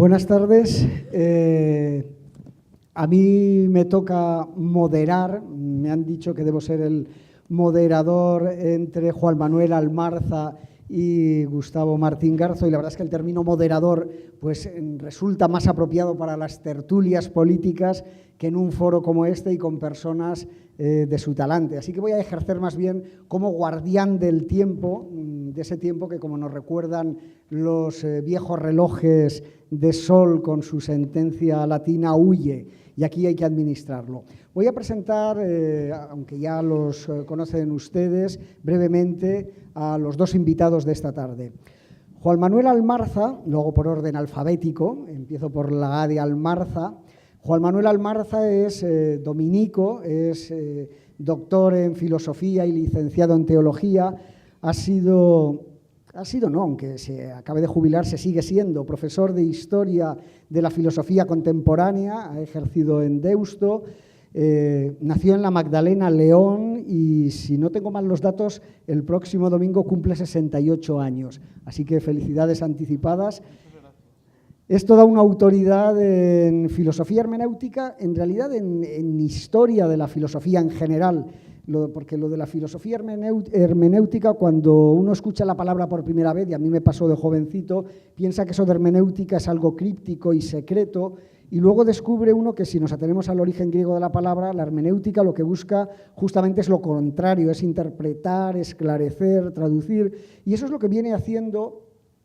Buenas tardes. A mí me toca moderar. Me han dicho que debo ser el moderador entre Juan Manuel Almarza y Gustavo Martín Garzo, y la verdad es que el término moderador pues, resulta más apropiado para las tertulias políticas que en un foro como este y con personas de su talante. Así que voy a ejercer más bien como guardián del tiempo, de ese tiempo que, como nos recuerdan los viejos relojes de sol con su sentencia latina, huye, y aquí hay que administrarlo. Voy a presentar, aunque ya los conocen ustedes, brevemente a los dos invitados de esta tarde. Juan Manuel Almarza, luego por orden alfabético, empiezo por la A de Almarza. Juan Manuel Almarza es dominico, es doctor en filosofía y licenciado en teología. Aunque se acabe de jubilar, se sigue siendo profesor de historia de la filosofía contemporánea, ha ejercido en Deusto, nació en la Magdalena, León, y si no tengo mal los datos, el próximo domingo cumple 68 años. Así que felicidades anticipadas. Es toda una autoridad en filosofía hermenéutica, en realidad en historia de la filosofía en general, porque lo de la filosofía hermenéutica, cuando uno escucha la palabra por primera vez, y a mí me pasó de jovencito, piensa que eso de hermenéutica es algo críptico y secreto, y luego descubre uno que si nos atenemos al origen griego de la palabra, la hermenéutica lo que busca justamente es lo contrario, es interpretar, esclarecer, traducir, y eso es lo que viene haciendo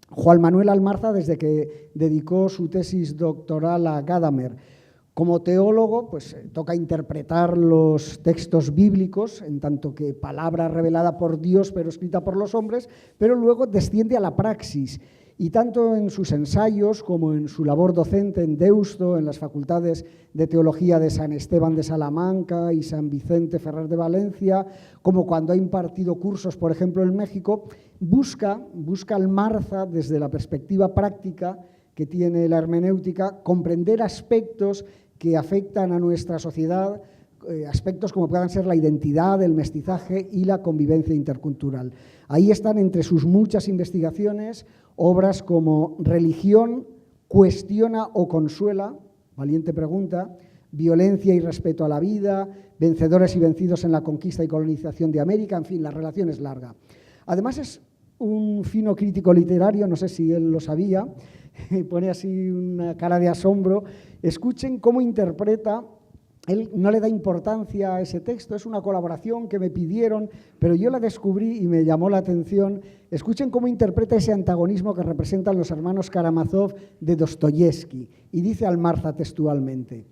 Juan Manuel Almarza desde que dedicó su tesis doctoral a Gadamer. Como teólogo, pues toca interpretar los textos bíblicos, en tanto que palabra revelada por Dios, pero escrita por los hombres, pero luego desciende a la praxis. Y tanto en sus ensayos como en su labor docente en Deusto, en las facultades de teología de San Esteban de Salamanca y San Vicente Ferrer de Valencia, como cuando ha impartido cursos, por ejemplo, en México, busca Almarza, desde la perspectiva práctica que tiene la hermenéutica, comprender aspectos que afectan a nuestra sociedad, aspectos como puedan ser la identidad, el mestizaje y la convivencia intercultural. Ahí están entre sus muchas investigaciones obras como Religión, cuestiona o consuela, valiente pregunta, Violencia y respeto a la vida, Vencedores y vencidos en la conquista y colonización de América, en fin, la relación es larga. Además es un fino crítico literario, no sé si él lo sabía, pone así una cara de asombro. Escuchen cómo interpreta. Él no le da importancia a ese texto, es una colaboración que me pidieron, pero yo la descubrí y me llamó la atención. Escuchen cómo interpreta ese antagonismo que representan los hermanos Karamazov de Dostoyevsky. Y dice Almarza textualmente: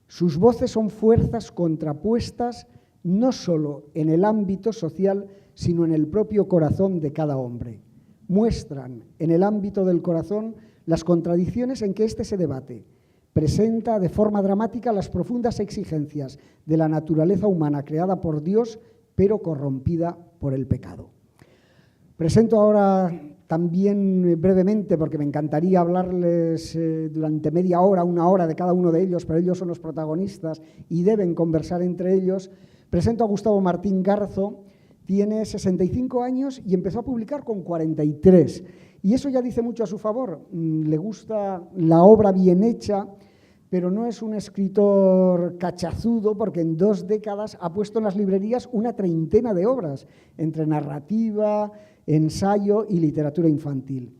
sus voces son fuerzas contrapuestas no solo en el ámbito social, sino en el propio corazón de cada hombre. Muestran en el ámbito del corazón las contradicciones en que éste se debate. Presenta de forma dramática las profundas exigencias de la naturaleza humana creada por Dios, pero corrompida por el pecado. Presento ahora también brevemente, porque me encantaría hablarles durante media hora, una hora de cada uno de ellos, pero ellos son los protagonistas y deben conversar entre ellos. Presento a Gustavo Martín Garzo. Tiene 65 años y empezó a publicar con 43. Y eso ya dice mucho a su favor. Le gusta la obra bien hecha, pero no es un escritor cachazudo, porque en 2 décadas ha puesto en las librerías una treintena de obras, entre narrativa, ensayo y literatura infantil.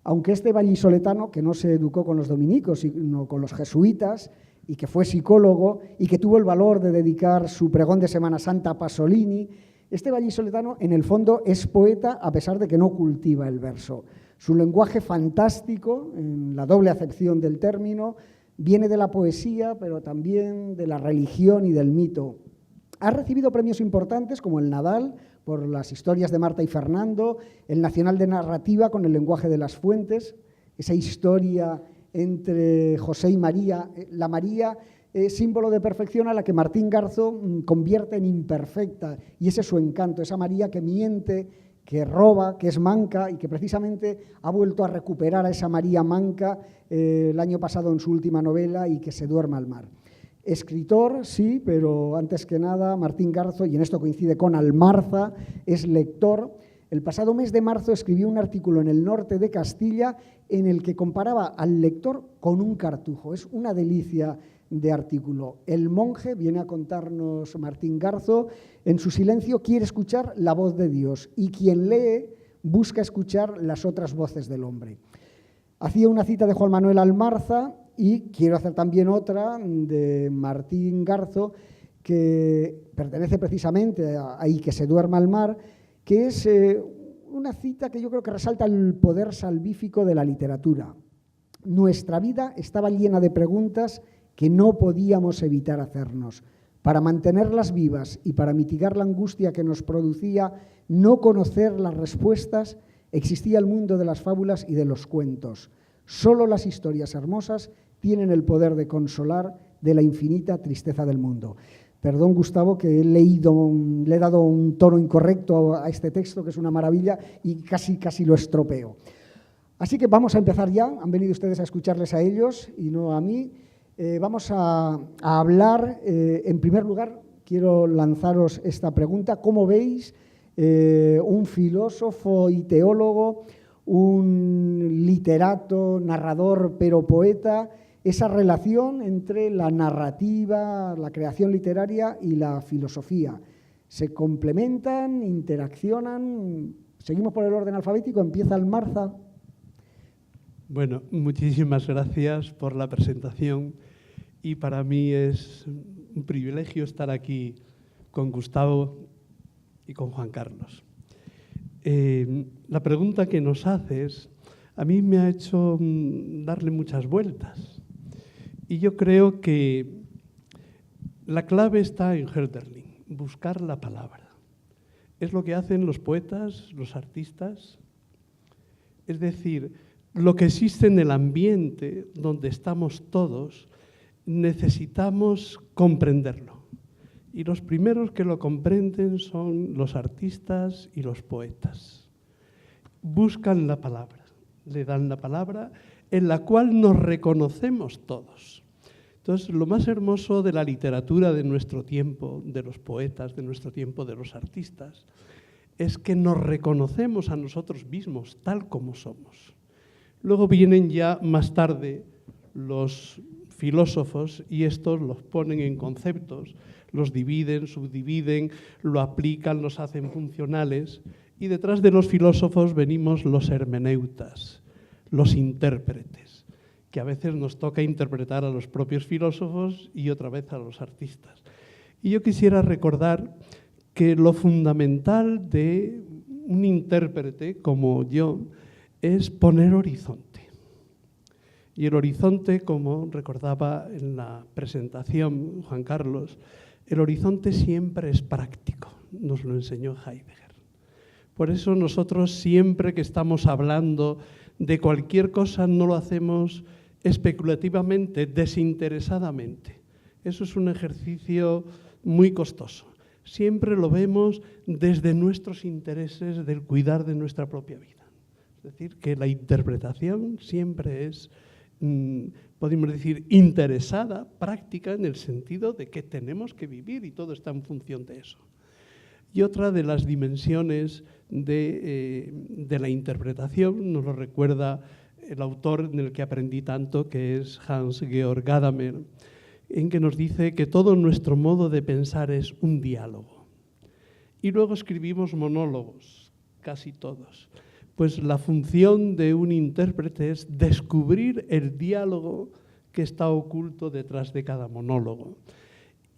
Aunque este vallisoletano, que no se educó con los dominicos, sino con los jesuitas, y que fue psicólogo, y que tuvo el valor de dedicar su pregón de Semana Santa a Pasolini, este vallisoletano en el fondo es poeta, a pesar de que no cultiva el verso. Su lenguaje fantástico, en la doble acepción del término, viene de la poesía, pero también de la religión y del mito. Ha recibido premios importantes como el Nadal por las historias de Marta y Fernando, el Nacional de Narrativa con el lenguaje de las fuentes, esa historia entre José y María, la María símbolo de perfección a la que Martín Garzo convierte en imperfecta, y ese es su encanto, esa María que miente, que roba, que es manca y que precisamente ha vuelto a recuperar a esa María manca el año pasado en su última novela, Y que se duerma al mar. Escritor, sí, pero antes que nada Martín Garzo, y en esto coincide con Almarza, es lector. el pasado mes de marzo escribió un artículo en El Norte de Castilla en el que comparaba al lector con un cartujo. Es una delicia de artículo. El monje, viene a contarnos Martín Garzo, en su silencio quiere escuchar la voz de Dios y quien lee busca escuchar las otras voces del hombre. Hacía una cita de Juan Manuel Almarza y quiero hacer también otra de Martín Garzo, que pertenece precisamente a Y que se duerma al mar, que es una cita que yo creo que resalta el poder salvífico de la literatura. Nuestra vida estaba llena de preguntas que no podíamos evitar hacernos. Para mantenerlas vivas y para mitigar la angustia que nos producía no conocer las respuestas, existía el mundo de las fábulas y de los cuentos. Solo las historias hermosas tienen el poder de consolar de la infinita tristeza del mundo. Perdón, Gustavo, que le he dado un tono incorrecto a este texto, que es una maravilla, y casi lo estropeo. Así que vamos a empezar ya. Han venido ustedes a escucharles a ellos y no a mí. Vamos a hablar, en primer lugar, quiero lanzaros esta pregunta. ¿Cómo veis un filósofo y teólogo, un literato, narrador, pero poeta, esa relación entre la narrativa, la creación literaria y la filosofía? ¿Se complementan, interaccionan? ¿Seguimos por el orden alfabético? ¿Empieza Almarza? Bueno, muchísimas gracias por la presentación y para mí es un privilegio estar aquí con Gustavo y con Juan Carlos. La pregunta que nos haces a mí me ha hecho darle muchas vueltas y yo creo que la clave está en Hölderlin, buscar la palabra. Es lo que hacen los poetas, los artistas, es decir, lo que existe en el ambiente donde estamos todos, necesitamos comprenderlo. Y los primeros que lo comprenden son los artistas y los poetas. Buscan la palabra, le dan la palabra en la cual nos reconocemos todos. Entonces, lo más hermoso de la literatura de nuestro tiempo, de los poetas de nuestro tiempo, de los artistas, es que nos reconocemos a nosotros mismos tal como somos. Luego vienen ya más tarde los filósofos y estos los ponen en conceptos, los dividen, subdividen, lo aplican, los hacen funcionales y detrás de los filósofos venimos los hermeneutas, los intérpretes, que a veces nos toca interpretar a los propios filósofos y otra vez a los artistas. Y yo quisiera recordar que lo fundamental de un intérprete como yo es poner horizonte. Y el horizonte, como recordaba en la presentación Juan Carlos, el horizonte siempre es práctico, nos lo enseñó Heidegger. Por eso nosotros siempre que estamos hablando de cualquier cosa no lo hacemos especulativamente, desinteresadamente. Eso es un ejercicio muy costoso. Siempre lo vemos desde nuestros intereses del cuidar de nuestra propia vida. Es decir, que la interpretación siempre es, podemos decir, interesada, práctica, en el sentido de que tenemos que vivir y todo está en función de eso. Y otra de las dimensiones de la interpretación, nos lo recuerda el autor en el que aprendí tanto, que es Hans-Georg Gadamer, en que nos dice que todo nuestro modo de pensar es un diálogo. Y luego escribimos monólogos, casi todos. Pues la función de un intérprete es descubrir el diálogo que está oculto detrás de cada monólogo.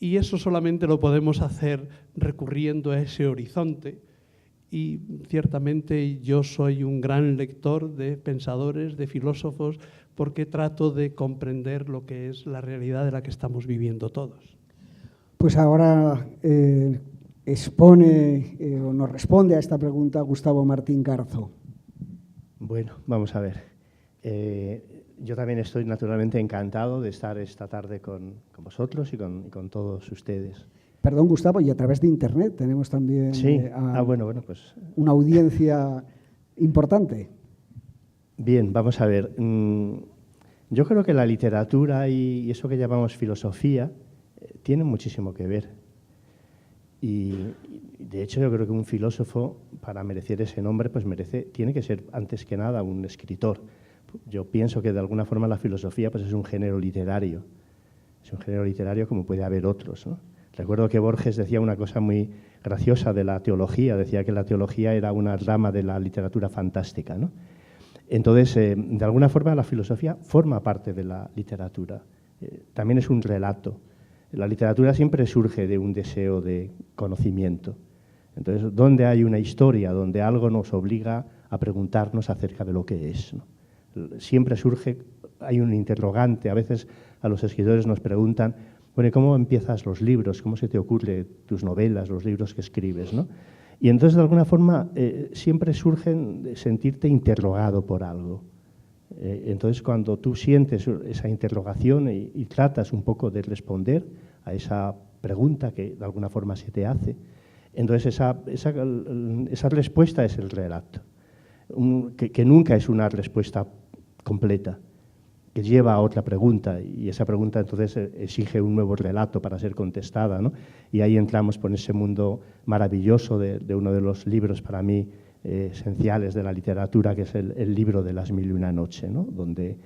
Y eso solamente lo podemos hacer recurriendo a ese horizonte. Y ciertamente yo soy un gran lector de pensadores, de filósofos, porque trato de comprender lo que es la realidad de la que estamos viviendo todos. Pues ahora expone o nos responde a esta pregunta Gustavo Martín Garzo. Bueno, vamos a ver. Yo también estoy naturalmente encantado de estar esta tarde con vosotros y con todos ustedes. Perdón, Gustavo, y a través de Internet tenemos también sí. Bueno, pues una audiencia importante. Bien, vamos a ver. Yo creo que la literatura y eso que llamamos filosofía tienen muchísimo que ver. Y de hecho yo creo que un filósofo, para merecer ese nombre, pues tiene que ser antes que nada un escritor. Yo pienso que de alguna forma la filosofía pues es un género literario. Es un género literario como puede haber otros, ¿no? Recuerdo que Borges decía una cosa muy graciosa de la teología, decía que la teología era una rama de la literatura fantástica, ¿no? Entonces, de alguna forma la filosofía forma parte de la literatura, también es un relato. La literatura siempre surge de un deseo de conocimiento. Entonces, donde hay una historia, donde algo nos obliga a preguntarnos acerca de lo que es, ¿no? Siempre surge, hay un interrogante, a veces a los escritores nos preguntan, bueno, ¿cómo empiezas los libros? ¿Cómo se te ocurre tus novelas, los libros que escribes, ¿no? Y entonces, de alguna forma, siempre surgen de sentirte interrogado por algo. Entonces, cuando tú sientes esa interrogación y tratas un poco de responder a esa pregunta que de alguna forma se te hace, entonces esa respuesta es el relato, que nunca es una respuesta completa, que lleva a otra pregunta, y esa pregunta entonces exige un nuevo relato para ser contestada, ¿no? Y ahí entramos por ese mundo maravilloso de uno de los libros para mí esenciales de la literatura, que es el libro de Las mil y una noche, ¿no? Donde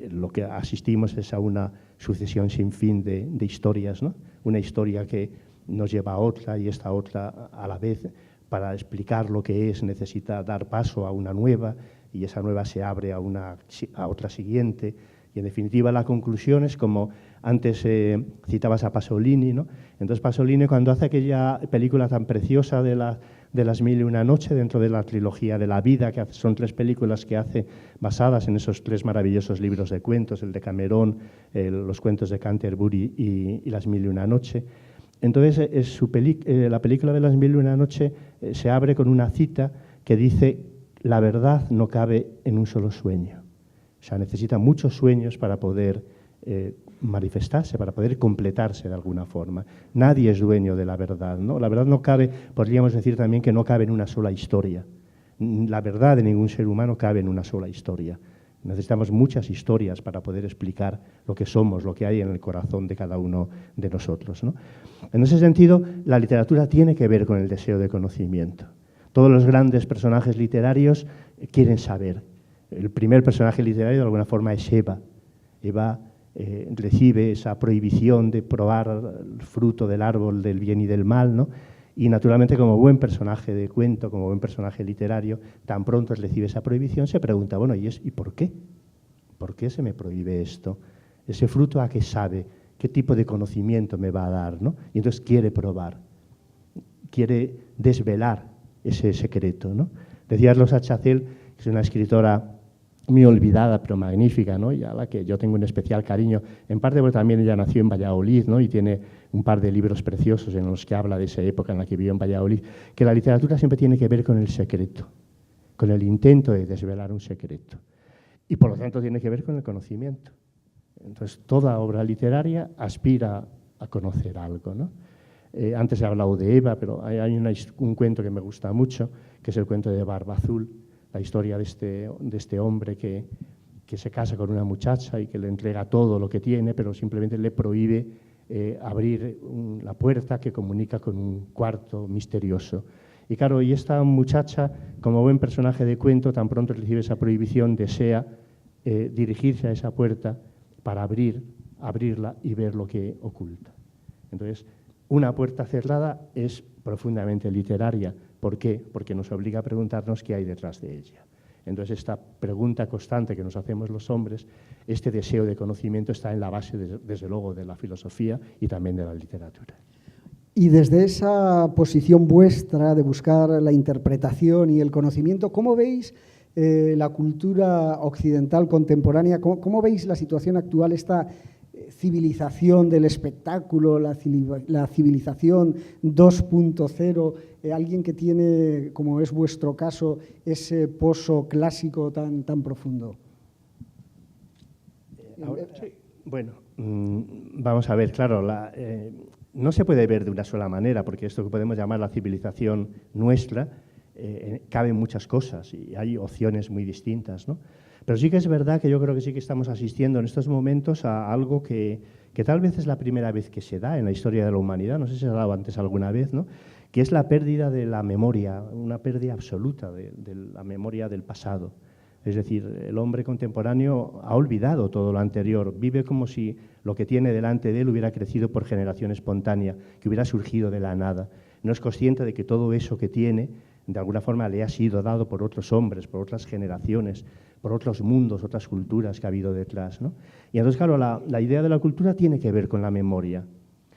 lo que asistimos es a una sucesión sin fin de historias, ¿no? Una historia que nos lleva a otra y esta otra a la vez. Para explicar lo que es necesita dar paso a una nueva y esa nueva se abre a otra siguiente. Y en definitiva la conclusión es como antes citabas a Pasolini, ¿no? Entonces Pasolini, cuando hace aquella película tan preciosa de Las mil y una noche dentro de la trilogía de la vida, que son 3 películas que hace basadas en esos 3 maravillosos libros de cuentos, el de Cameron, los cuentos de Canterbury y Las mil y una noche. Entonces la película de Las mil y una noche se abre con una cita que dice: la verdad no cabe en un solo sueño. O sea, necesita muchos sueños para poder manifestarse, para poder completarse de alguna forma. Nadie es dueño de la verdad, ¿no? La verdad no cabe, podríamos decir también que no cabe en una sola historia. La verdad de ningún ser humano cabe en una sola historia. Necesitamos muchas historias para poder explicar lo que somos, lo que hay en el corazón de cada uno de nosotros, ¿no? En ese sentido, la literatura tiene que ver con el deseo de conocimiento. Todos los grandes personajes literarios quieren saber. El primer personaje literario, de alguna forma, es Eva. Eva recibe esa prohibición de probar el fruto del árbol del bien y del mal, ¿no? Y, naturalmente, como buen personaje de cuento, como buen personaje literario, tan pronto recibe esa prohibición, se pregunta, bueno, ¿y por qué? ¿Por qué se me prohíbe esto? ¿Ese fruto a qué sabe? ¿Qué tipo de conocimiento me va a dar, ¿no? Y entonces quiere probar, quiere desvelar ese secreto, ¿no? Decía Rosa Chacel, que es una escritora muy olvidada, pero magnífica, ¿no? Y a la que yo tengo un especial cariño, en parte porque también ella nació en Valladolid, ¿no? Y tiene un par de libros preciosos en los que habla de esa época en la que vivió en Valladolid, que la literatura siempre tiene que ver con el secreto, con el intento de desvelar un secreto. Y por lo tanto tiene que ver con el conocimiento. Entonces, toda obra literaria aspira a conocer algo, ¿no? Antes he hablado de Eva, pero hay un cuento que me gusta mucho, que es el cuento de Barba Azul, la historia de este hombre que se casa con una muchacha y que le entrega todo lo que tiene, pero simplemente le prohíbe abrir la puerta que comunica con un cuarto misterioso. Y claro, y esta muchacha, como buen personaje de cuento, tan pronto recibe esa prohibición, desea dirigirse a esa puerta para abrirla y ver lo que oculta. Entonces, una puerta cerrada es profundamente literaria. ¿Por qué? Porque nos obliga a preguntarnos qué hay detrás de ella. Entonces, esta pregunta constante que nos hacemos los hombres, este deseo de conocimiento está en la base, desde luego, de la filosofía y también de la literatura. Y desde esa posición vuestra de buscar la interpretación y el conocimiento, ¿cómo veis la cultura occidental contemporánea? ¿Cómo veis la situación actual, esta civilización del espectáculo, la civilización 2.0, alguien que tiene, como es vuestro caso, ese pozo clásico tan profundo? Bueno, vamos a ver, claro, no se puede ver de una sola manera, porque esto que podemos llamar la civilización nuestra, caben muchas cosas y hay opciones muy distintas, ¿no? Pero sí que es verdad que yo creo que sí que estamos asistiendo en estos momentos a algo que que tal vez es la primera vez que se da en la historia de la humanidad, no sé si se ha dado antes alguna vez, ¿no? Que es la pérdida de la memoria, una pérdida absoluta de la memoria del pasado. Es decir, el hombre contemporáneo ha olvidado todo lo anterior, vive como si lo que tiene delante de él hubiera crecido por generación espontánea, que hubiera surgido de la nada. No es consciente de que todo eso que tiene, de alguna forma, le ha sido dado por otros hombres, por otras generaciones, por otros mundos, otras culturas que ha habido detrás, ¿no? Y entonces, claro, la idea de la cultura tiene que ver con la memoria.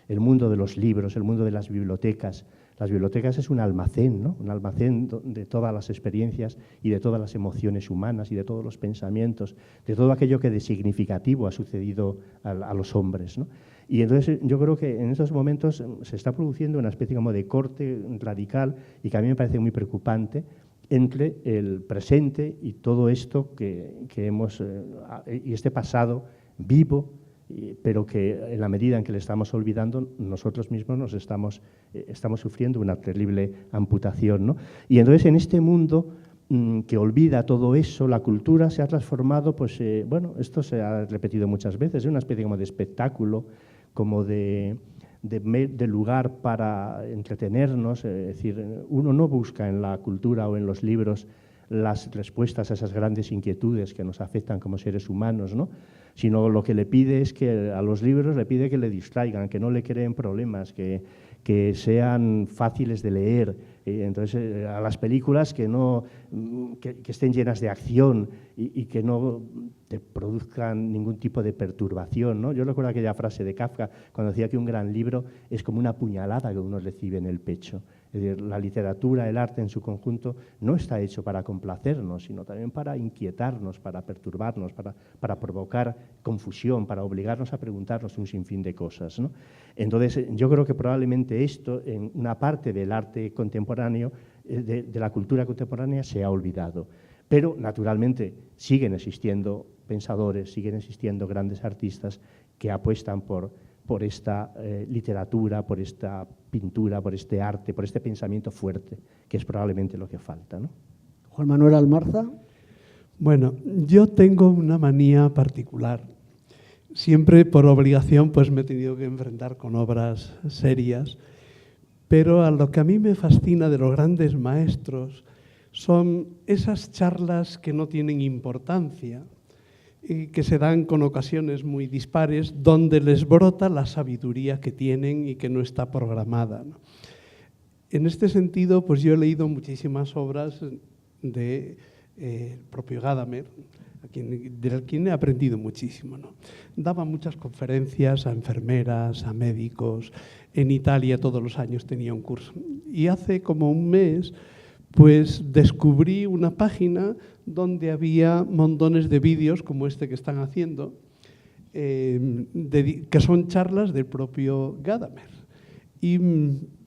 El mundo de los libros, el mundo de las bibliotecas. Las bibliotecas es un almacén, ¿no? Un almacén de todas las experiencias y de todas las emociones humanas y de todos los pensamientos, de todo aquello que de significativo ha sucedido a los hombres, ¿no? Y entonces yo creo que en estos momentos se está produciendo una especie como de corte radical y que a mí me parece muy preocupante entre el presente y todo esto que hemos, y este pasado vivo, pero que en la medida en que le estamos olvidando, nosotros mismos estamos sufriendo una terrible amputación, ¿no? Y entonces en este mundo que olvida todo eso, la cultura se ha transformado, pues bueno, esto se ha repetido muchas veces, es una especie como de espectáculo, como de lugar para entretenernos, es decir, uno no busca en la cultura o en los libros las respuestas a esas grandes inquietudes que nos afectan como seres humanos, ¿no? Sino lo que le pide es que a los libros le pide que le distraigan, que no le creen problemas, que sean fáciles de leer. Entonces, a las películas que estén llenas de acción y que no te produzcan ningún tipo de perturbación, ¿no? Yo recuerdo aquella frase de Kafka cuando decía que un gran libro es como una puñalada que uno recibe en el pecho. Es decir, la literatura, el arte en su conjunto no está hecho para complacernos, sino también para inquietarnos, para perturbarnos, para provocar confusión, para obligarnos a preguntarnos un sinfín de cosas, ¿no? Entonces, yo creo que probablemente esto, en una parte del arte contemporáneo, de la cultura contemporánea, se ha olvidado. Pero, naturalmente, siguen existiendo pensadores, siguen existiendo grandes artistas que apuestan por esta literatura, por esta pintura, por este arte, por este pensamiento fuerte, que es probablemente lo que falta, ¿no? Juan Manuel Almarza. Bueno, yo tengo una manía particular. Siempre por obligación pues me he tenido que enfrentar con obras serias, pero a lo que a mí me fascina de los grandes maestros son esas charlas que no tienen importancia, que se dan con ocasiones muy dispares, donde les brota la sabiduría que tienen y que no está programada, ¿no? En este sentido, pues yo he leído muchísimas obras de propio Gadamer, de quien he aprendido muchísimo, ¿no? Daba muchas conferencias a enfermeras, a médicos. En Italia todos los años tenía un curso. Y hace como un mes pues descubrí una página donde había montones de vídeos como este que están haciendo, que son charlas del propio Gadamer. Y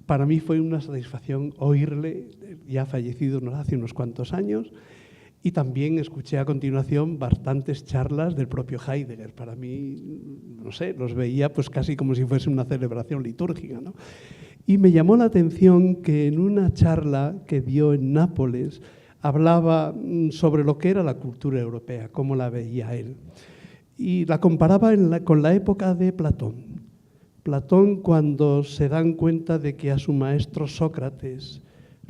para mí fue una satisfacción oírle, ya fallecido hace unos cuantos años, y también escuché a continuación bastantes charlas del propio Heidegger. Para mí, no sé, los veía pues casi como si fuese una celebración litúrgica, ¿no? Y me llamó la atención que en una charla que dio en Nápoles hablaba sobre lo que era la cultura europea, cómo la veía él. Y la comparaba con la época de Platón. Platón, cuando se dan cuenta de que a su maestro Sócrates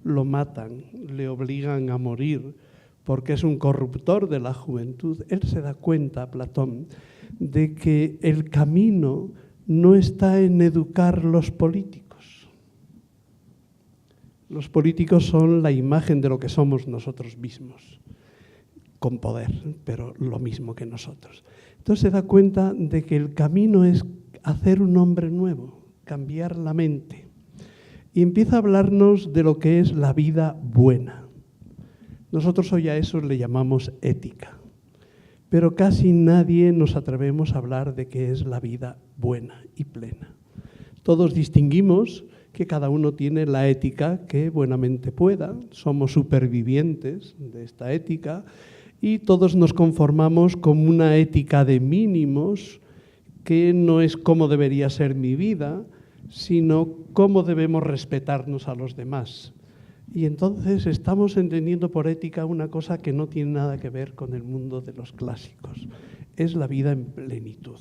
lo matan, le obligan a morir, porque es un corruptor de la juventud, él se da cuenta, Platón, de que el camino no está en educar los políticos. Los políticos son la imagen de lo que somos nosotros mismos, con poder, pero lo mismo que nosotros. Entonces se da cuenta de que el camino es hacer un hombre nuevo, cambiar la mente. Y empieza a hablarnos de lo que es la vida buena. Nosotros hoy a eso le llamamos ética, pero casi nadie nos atrevemos a hablar de qué es la vida buena y plena. Todos distinguimos que cada uno tiene la ética que buenamente pueda, somos supervivientes de esta ética y todos nos conformamos con una ética de mínimos que no es cómo debería ser mi vida, sino cómo debemos respetarnos a los demás. Y entonces estamos entendiendo por ética una cosa que no tiene nada que ver con el mundo de los clásicos. Es la vida en plenitud.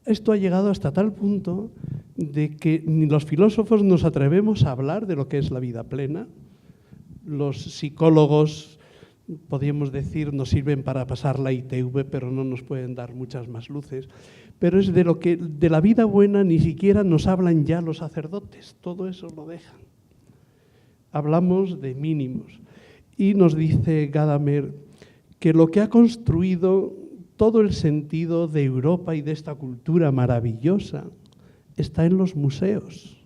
Esto ha llegado hasta tal punto de que ni los filósofos nos atrevemos a hablar de lo que es la vida plena. Los psicólogos, podríamos decir, nos sirven para pasar la ITV, pero no nos pueden dar muchas más luces. Pero es de la vida buena ni siquiera nos hablan ya los sacerdotes, todo eso lo dejan. Hablamos de mínimos. Y nos dice Gadamer que lo que ha construido todo el sentido de Europa y de esta cultura maravillosa está en los museos,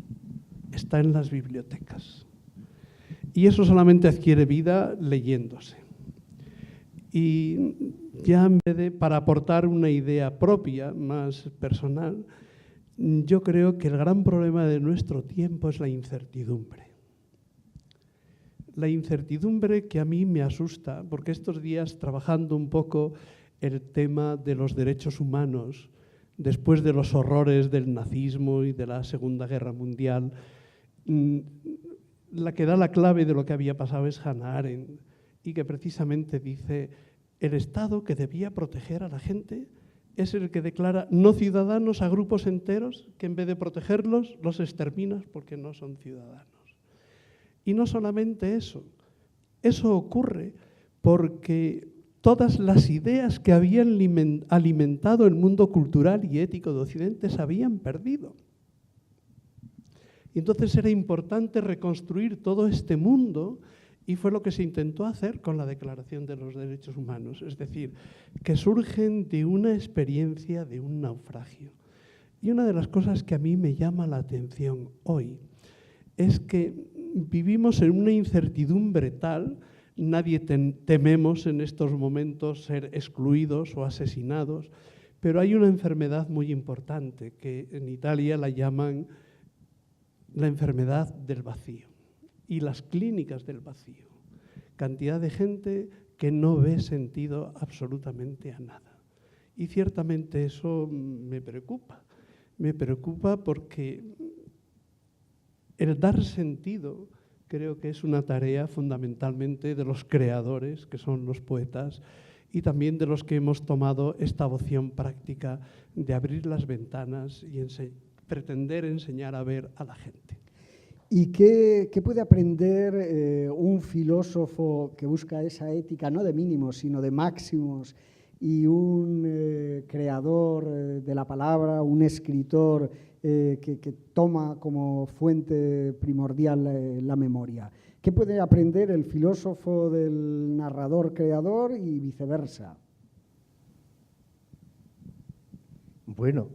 está en las bibliotecas. Y eso solamente adquiere vida leyéndose. Y ya en vez de, para aportar una idea propia, más personal, yo creo que el gran problema de nuestro tiempo es la incertidumbre. La incertidumbre que a mí me asusta, porque estos días trabajando un poco el tema de los derechos humanos, después de los horrores del nazismo y de la Segunda Guerra Mundial, la que da la clave de lo que había pasado es Hannah Arendt, y que precisamente dice, el Estado que debía proteger a la gente es el que declara no ciudadanos a grupos enteros que en vez de protegerlos los exterminas porque no son ciudadanos. Y no solamente eso ocurre porque todas las ideas que habían alimentado el mundo cultural y ético de Occidente se habían perdido. Y entonces era importante reconstruir todo este mundo y fue lo que se intentó hacer con la Declaración de los Derechos Humanos, es decir, que surgen de una experiencia de un naufragio. Y una de las cosas que a mí me llama la atención hoy es que vivimos en una incertidumbre tal, nadie tememos en estos momentos ser excluidos o asesinados, pero hay una enfermedad muy importante que en Italia la llaman la enfermedad del vacío y las clínicas del vacío. Cantidad de gente que no ve sentido absolutamente a nada. Y ciertamente eso me preocupa. Me preocupa porque el dar sentido creo que es una tarea fundamentalmente de los creadores, que son los poetas, y también de los que hemos tomado esta opción práctica de abrir las ventanas y pretender enseñar a ver a la gente. ¿Y qué puede aprender un filósofo que busca esa ética, no de mínimos, sino de máximos, y un creador de la palabra, un escritor que toma como fuente primordial la memoria? ¿Qué puede aprender el filósofo del narrador-creador y viceversa? Bueno,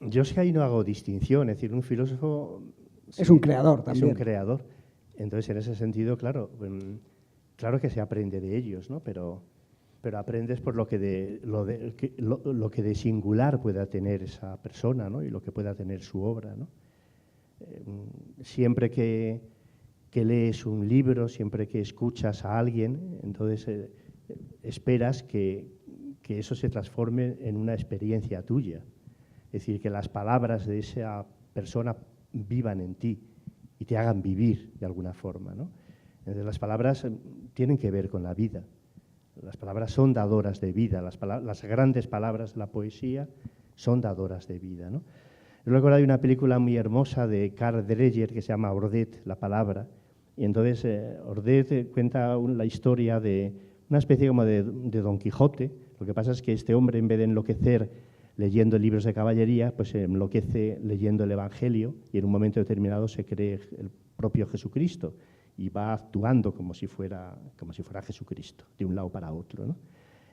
yo es que ahí no hago distinción, es decir, un filósofo... Es un creador también. Es un creador. Entonces, en ese sentido, claro, claro que se aprende de ellos, ¿no? Pero aprendes por lo que de singular pueda tener esa persona, ¿no? Y lo que pueda tener su obra, ¿no? Siempre que lees un libro, siempre que escuchas a alguien, entonces esperas que eso se transforme en una experiencia tuya. Es decir, que las palabras de esa persona vivan en ti y te hagan vivir de alguna forma, ¿no? Entonces, las palabras tienen que ver con la vida. Las palabras son dadoras de vida. Las grandes palabras de la poesía son dadoras de vida, ¿no? Luego hay una película muy hermosa de Carl Dreyer que se llama Ordet, la palabra, y entonces Ordet cuenta la historia de una especie como de Don Quijote. Lo que pasa es que este hombre, en vez de enloquecer leyendo libros de caballería, pues se enloquece leyendo el Evangelio y en un momento determinado se cree el propio Jesucristo y va actuando como si fuera Jesucristo, de un lado para otro, ¿no?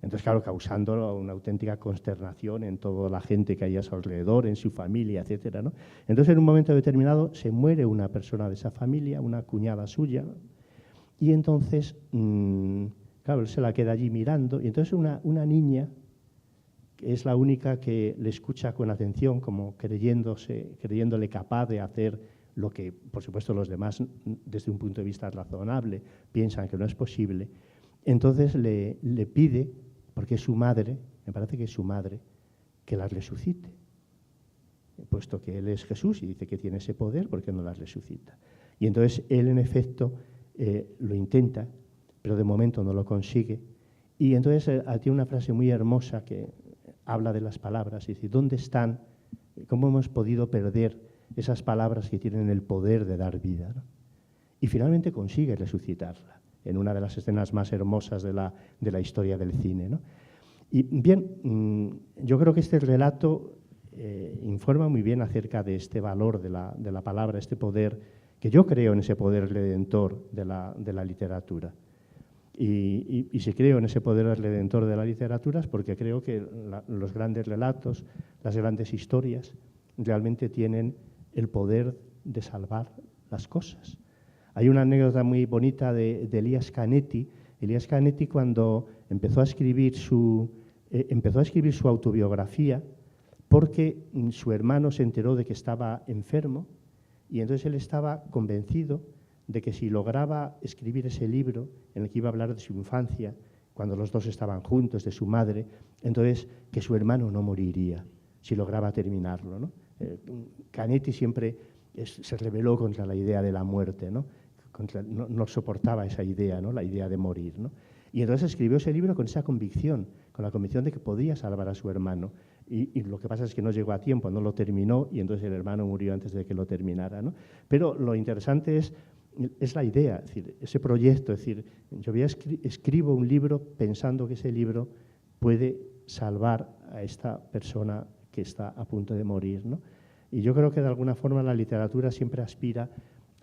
Entonces, claro, causando una auténtica consternación en toda la gente que hay a su alrededor, en su familia, etcétera, ¿no? Entonces, en un momento determinado se muere una persona de esa familia, una cuñada suya, ¿no? Y entonces, claro, él se la queda allí mirando y entonces una niña es la única que le escucha con atención, como creyéndole capaz de hacer lo que, por supuesto, los demás, desde un punto de vista razonable, piensan que no es posible. Entonces le pide, porque es su madre, me parece que es su madre, que la resucite. Puesto que él es Jesús y dice que tiene ese poder, ¿por qué no la resucita? Y entonces él, en efecto, lo intenta, pero de momento no lo consigue. Y entonces tiene una frase muy hermosa que habla de las palabras, es decir, ¿dónde están? ¿Cómo hemos podido perder esas palabras que tienen el poder de dar vida, ¿no? Y finalmente consigue resucitarla en una de las escenas más hermosas de la historia del cine, ¿no? Y bien, yo creo que este relato informa muy bien acerca de este valor de la palabra, este poder, que yo creo en ese poder redentor de la literatura. Y si creo en ese poder redentor de la literatura es porque creo que los grandes relatos, las grandes historias, realmente tienen el poder de salvar las cosas. Hay una anécdota muy bonita de Elias Canetti. Elias Canetti, cuando empezó a escribir su autobiografía, porque su hermano se enteró de que estaba enfermo, y entonces él estaba convencido de que si lograba escribir ese libro en el que iba a hablar de su infancia, cuando los dos estaban juntos, de su madre, entonces que su hermano no moriría si lograba terminarlo, ¿no? Canetti siempre se rebeló contra la idea de la muerte, ¿no? No soportaba esa idea, ¿no? La idea de morir, ¿no? Y entonces escribió ese libro con esa convicción, con la convicción de que podía salvar a su hermano. Y lo que pasa es que no llegó a tiempo, no lo terminó, y entonces el hermano murió antes de que lo terminara, ¿no? Pero lo interesante es la idea, es decir, ese proyecto, es decir, yo escribo un libro pensando que ese libro puede salvar a esta persona que está a punto de morir, ¿no? Y yo creo que de alguna forma la literatura siempre aspira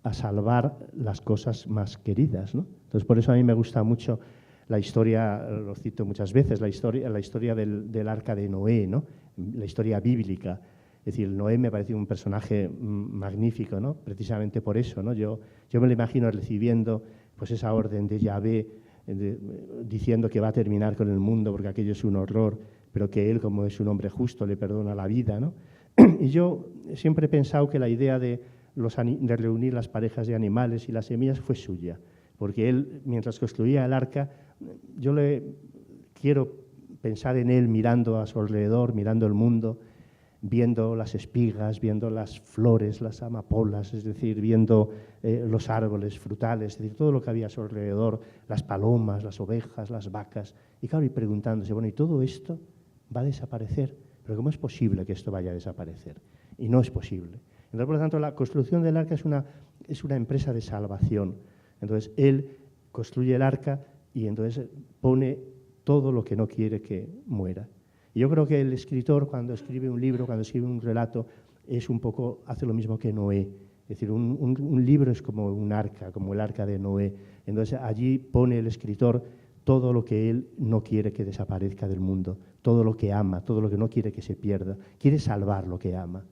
a salvar las cosas más queridas, ¿no? Entonces, por eso a mí me gusta mucho la historia, lo cito muchas veces, la historia del arca de Noé, ¿no? La historia bíblica. Es decir, Noé me parece un personaje magnífico, ¿no? Precisamente por eso, ¿no? Yo me lo imagino recibiendo pues, esa orden de Yahvé diciendo que va a terminar con el mundo porque aquello es un horror, pero que él, como es un hombre justo, le perdona la vida, ¿no? Y yo siempre he pensado que la idea de reunir las parejas de animales y las semillas fue suya, porque él, mientras construía el arca, yo quiero pensar en él mirando a su alrededor, mirando el mundo, viendo las espigas, viendo las flores, las amapolas, es decir, viendo los árboles frutales, es decir, todo lo que había a su alrededor, las palomas, las ovejas, las vacas, y claro, y preguntándose, bueno, ¿y todo esto va a desaparecer? Pero ¿cómo es posible que esto vaya a desaparecer? Y no es posible. Entonces, por lo tanto, la construcción del arca es una empresa de salvación. Entonces, él construye el arca y entonces pone todo lo que no quiere que muera. Y yo creo que el escritor, cuando escribe un libro, cuando escribe un relato, hace lo mismo que Noé. Es decir, un libro es como un arca, como el arca de Noé. Entonces, allí pone el escritor todo lo que él no quiere que desaparezca del mundo, todo lo que ama, todo lo que no quiere que se pierda. Quiere salvar lo que ama.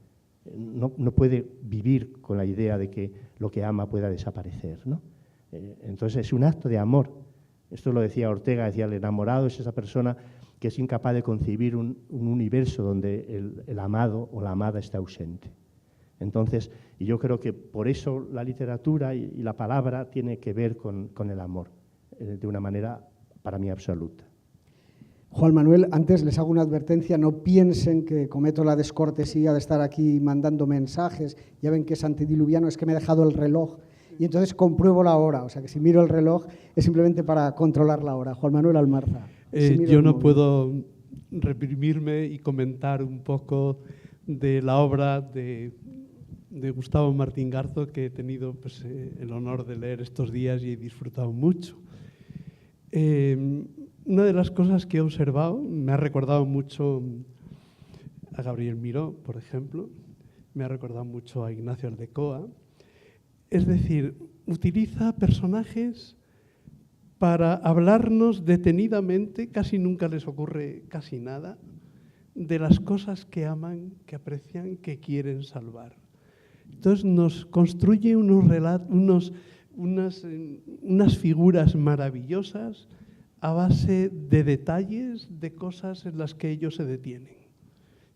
No puede vivir con la idea de que lo que ama pueda desaparecer, ¿no? Entonces, es un acto de amor. Esto lo decía Ortega, decía, el enamorado es esa persona que es incapaz de concebir un universo donde el amado o la amada está ausente. Entonces, y yo creo que por eso la literatura y la palabra tiene que ver con el amor, de una manera para mí absoluta. Juan Manuel, antes les hago una advertencia, no piensen que cometo la descortesía de estar aquí mandando mensajes, ya ven que es antediluviano, es que me he dejado el reloj y entonces compruebo la hora, o sea que si miro el reloj es simplemente para controlar la hora. Juan Manuel Almarza. Yo no puedo reprimirme y comentar un poco de la obra de Gustavo Martín Garzo, que he tenido pues, el honor de leer estos días y he disfrutado mucho. Una de las cosas que he observado, me ha recordado mucho a Gabriel Miró, por ejemplo, me ha recordado mucho a Ignacio Aldecoa, es decir, utiliza personajes para hablarnos detenidamente, casi nunca les ocurre casi nada, de las cosas que aman, que aprecian, que quieren salvar. Entonces nos construye unas figuras maravillosas a base de detalles, de cosas en las que ellos se detienen.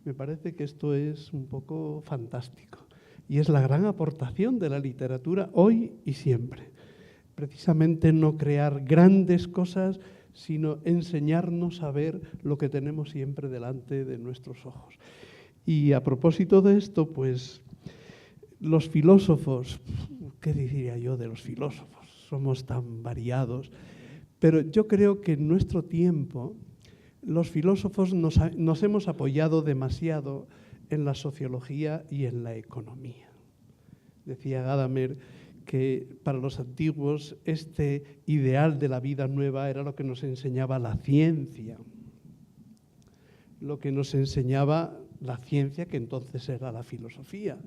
Me parece que esto es un poco fantástico y es la gran aportación de la literatura hoy y siempre. Precisamente no crear grandes cosas, sino enseñarnos a ver lo que tenemos siempre delante de nuestros ojos. Y a propósito de esto, pues los filósofos, ¿qué diría yo de los filósofos? Somos tan variados, pero yo creo que en nuestro tiempo Los filósofos nos hemos apoyado demasiado en la sociología y en la economía. Decía Gadamer que para los antiguos este ideal de la vida nueva era lo que nos enseñaba la ciencia, lo que nos enseñaba la ciencia, que entonces era la filosofía.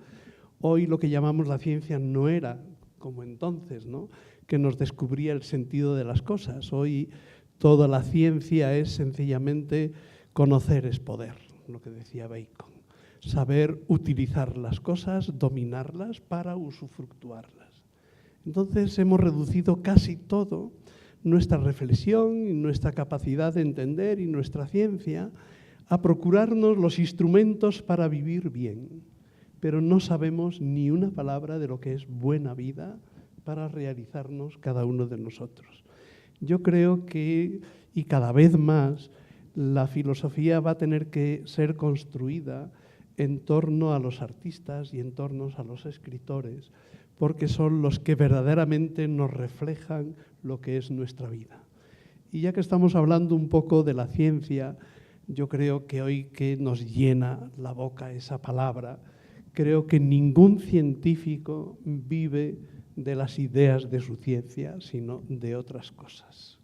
Hoy lo que llamamos la ciencia no era como entonces, ¿no?, que nos descubría el sentido de las cosas. Hoy toda la ciencia es sencillamente conocer es poder, lo que decía Bacon. Saber utilizar las cosas, dominarlas para usufructuarlas. Entonces hemos reducido casi todo, nuestra reflexión y nuestra capacidad de entender y nuestra ciencia, a procurarnos los instrumentos para vivir bien, pero no sabemos ni una palabra de lo que es buena vida para realizarnos cada uno de nosotros. Yo creo que, y cada vez más, la filosofía va a tener que ser construida en torno a los artistas y en torno a los escritores, porque son los que verdaderamente nos reflejan lo que es nuestra vida. Y ya que estamos hablando un poco de la ciencia, yo creo que hoy que nos llena la boca esa palabra, creo que ningún científico vive de las ideas de su ciencia, sino de otras cosas.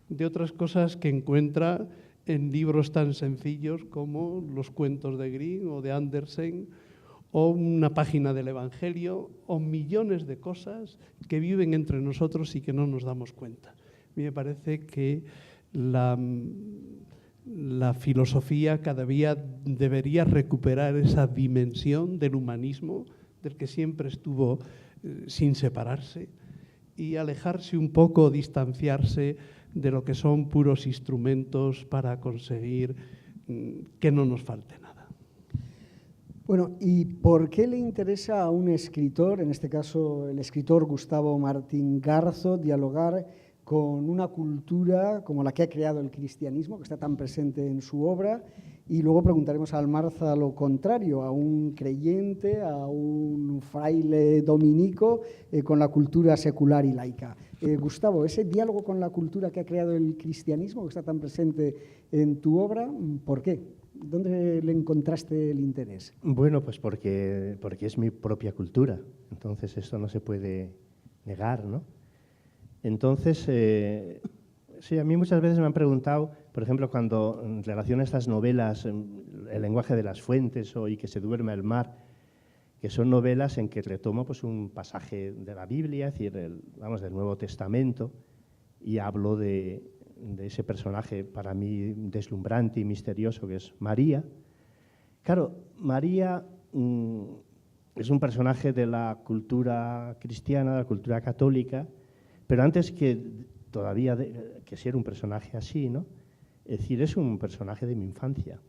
De otras cosas que encuentra en libros tan sencillos como los cuentos de Grimm o de Andersen, o una página del Evangelio, o millones de cosas que viven entre nosotros y que no nos damos cuenta. A mí me parece que la filosofía cada día debería recuperar esa dimensión del humanismo, del que siempre estuvo sin separarse, y alejarse un poco, distanciarse de lo que son puros instrumentos para conseguir que no nos falte nada. Bueno, ¿y por qué le interesa a un escritor, en este caso el escritor Gustavo Martín Garzo, dialogar con una cultura como la que ha creado el cristianismo, que está tan presente en su obra? Y luego preguntaremos a Almarza lo contrario, a un creyente, a un fraile dominico con la cultura secular y laica. Gustavo, ese diálogo con la cultura que ha creado el cristianismo, que está tan presente en tu obra, ¿por qué? ¿Dónde le encontraste el interés? Bueno, pues porque es mi propia cultura, entonces esto no se puede negar, ¿no? Entonces, sí, a mí muchas veces me han preguntado, por ejemplo, cuando en relación a estas novelas, El lenguaje de las fuentes o Y que se duerme el mar, que son novelas en que retomo pues, un pasaje de la Biblia, es decir, del Nuevo Testamento, y hablo de ese personaje para mí deslumbrante y misterioso que es María. Claro, María es un personaje de la cultura cristiana, de la cultura católica, pero antes que todavía que ser un personaje así, ¿no? Es decir, es un personaje de mi infancia.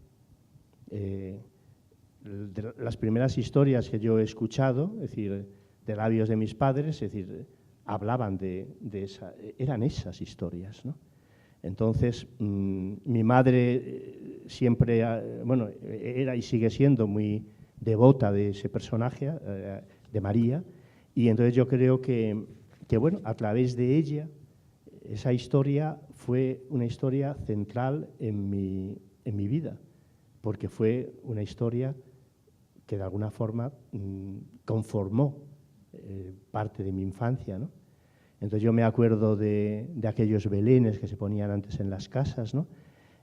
Las primeras historias que yo he escuchado, es decir, de labios de mis padres, es decir, hablaban eran esas historias, ¿no? Entonces, mi madre siempre, bueno, era y sigue siendo muy devota de ese personaje, de María, y entonces yo creo que bueno, a través de ella, esa historia fue una historia central en mi vida, porque fue una historia que de alguna forma conformó parte de mi infancia, ¿no? Entonces yo me acuerdo de aquellos belenes que se ponían antes en las casas, ¿no?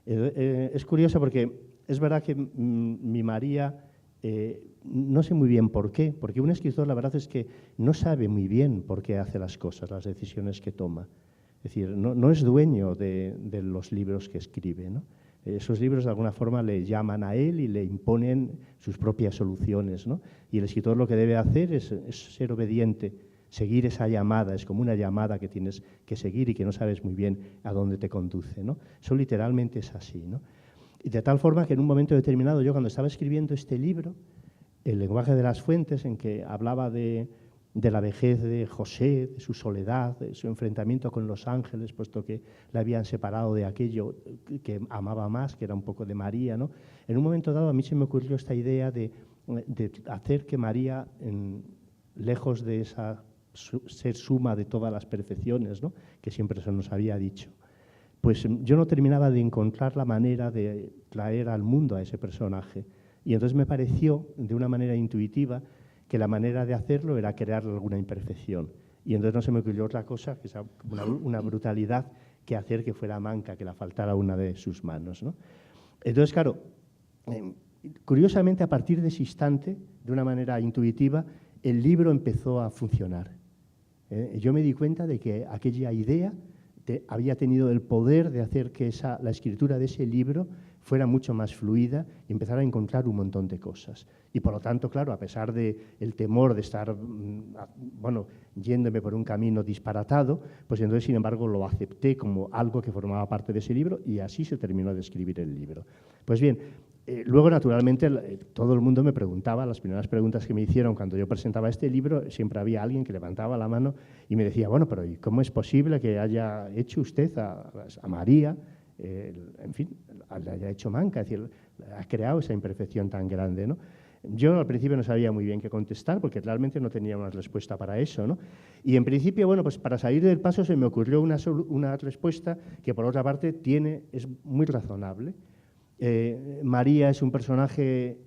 Es curioso porque es verdad que mi María, no sé muy bien por qué, porque un escritor la verdad es que no sabe muy bien por qué hace las cosas, las decisiones que toma. Es decir, no es dueño de los libros que escribe, ¿no? Esos libros de alguna forma le llaman a él y le imponen sus propias soluciones, ¿no? Y el escritor lo que debe hacer es ser obediente, seguir esa llamada, es como una llamada que tienes que seguir y que no sabes muy bien a dónde te conduce, ¿no? Eso literalmente es así, ¿no? Y de tal forma que en un momento determinado, yo cuando estaba escribiendo este libro, El lenguaje de las fuentes, en que hablaba de la vejez de José, de su soledad, de su enfrentamiento con los ángeles, puesto que le habían separado de aquello que amaba más, que era un poco de María, ¿no? En un momento dado a mí se me ocurrió esta idea de hacer que María, lejos de esa ser suma de todas las perfecciones, ¿no? Que siempre se nos había dicho, pues yo no terminaba de encontrar la manera de traer al mundo a ese personaje. Y entonces me pareció, de una manera intuitiva, que la manera de hacerlo era crear alguna imperfección. Y entonces no se me ocurrió otra cosa, que sea una brutalidad, que hacer que fuera manca, que le faltara una de sus manos, ¿no? Entonces, claro, curiosamente, a partir de ese instante, de una manera intuitiva, el libro empezó a funcionar. Yo me di cuenta de que aquella idea había tenido el poder de hacer que la escritura de ese libro fuera mucho más fluida y empezar a encontrar un montón de cosas. Y por lo tanto, claro, a pesar del temor de estar, bueno, yéndome por un camino disparatado, pues entonces, sin embargo, lo acepté como algo que formaba parte de ese libro y así se terminó de escribir el libro. Pues bien, luego, naturalmente, todo el mundo me preguntaba, las primeras preguntas que me hicieron cuando yo presentaba este libro, siempre había alguien que levantaba la mano y me decía, bueno, pero ¿y cómo es posible que haya hecho usted a María, en fin, le haya hecho manca, es decir, ha creado esa imperfección tan grande, ¿no? Yo al principio no sabía muy bien qué contestar porque realmente no tenía una respuesta para eso, ¿no? Y en principio, bueno, pues para salir del paso se me ocurrió una respuesta que por otra parte es muy razonable. María es un personaje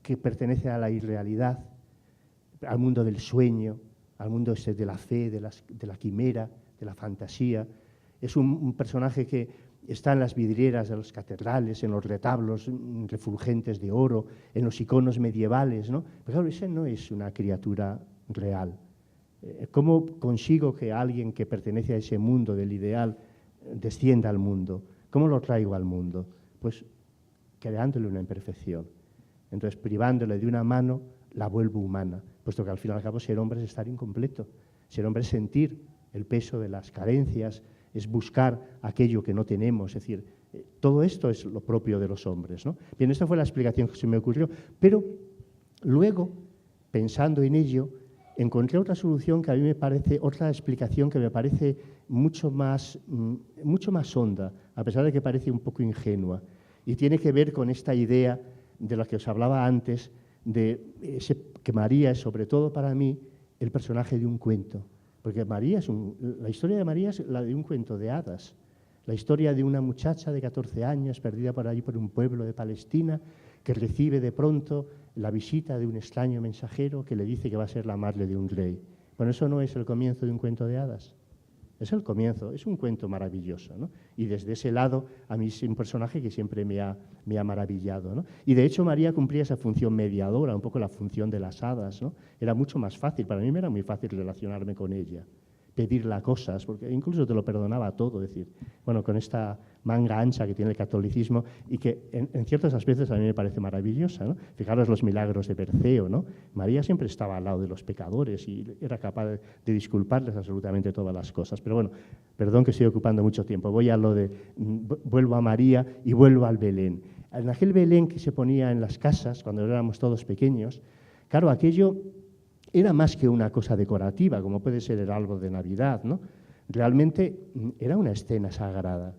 que pertenece a la irrealidad, al mundo del sueño, al mundo de la fe, de la quimera, de la fantasía. Es un personaje que está en las vidrieras de las catedrales, en los retablos refulgentes de oro, en los iconos medievales, ¿no? Pero claro, esa no es una criatura real. ¿Cómo consigo que alguien que pertenece a ese mundo del ideal descienda al mundo? ¿Cómo lo traigo al mundo? Pues creándole una imperfección. Entonces, privándole de una mano, la vuelvo humana, puesto que al fin y al cabo ser hombre es estar incompleto. Ser hombre es sentir el peso de las carencias, es buscar aquello que no tenemos, es decir, todo esto es lo propio de los hombres, ¿no? Bien, esta fue la explicación que se me ocurrió, pero luego, pensando en ello, encontré otra solución que a mí me parece, otra explicación que me parece mucho más honda, a pesar de que parece un poco ingenua, y tiene que ver con esta idea de la que os hablaba antes, que María es, sobre todo para mí, el personaje de un cuento. Porque la historia de María es la de un cuento de hadas. La historia de una muchacha de 14 años perdida por allí por un pueblo de Palestina que recibe de pronto la visita de un extraño mensajero que le dice que va a ser la madre de un rey. Bueno, eso no es el comienzo de un cuento de hadas. Es el comienzo, es un cuento maravilloso, ¿no? Y desde ese lado, a mí es un personaje que siempre me ha maravillado, ¿no? Y de hecho María cumplía esa función mediadora, un poco la función de las hadas, ¿no? Era mucho más fácil, para mí me era muy fácil relacionarme con ella, pedirle cosas, porque incluso te lo perdonaba todo, es decir, bueno, con esta manga ancha que tiene el catolicismo y que en ciertos aspectos a mí me parece maravillosa, ¿no? Fijaros los milagros de Perseo, ¿no? María siempre estaba al lado de los pecadores y era capaz de disculparles absolutamente todas las cosas. Pero bueno, perdón que estoy ocupando mucho tiempo, vuelvo a María y vuelvo al Belén. En aquel Belén que se ponía en las casas cuando éramos todos pequeños, claro, aquello era más que una cosa decorativa, como puede ser el árbol de Navidad, ¿no? Realmente era una escena sagrada.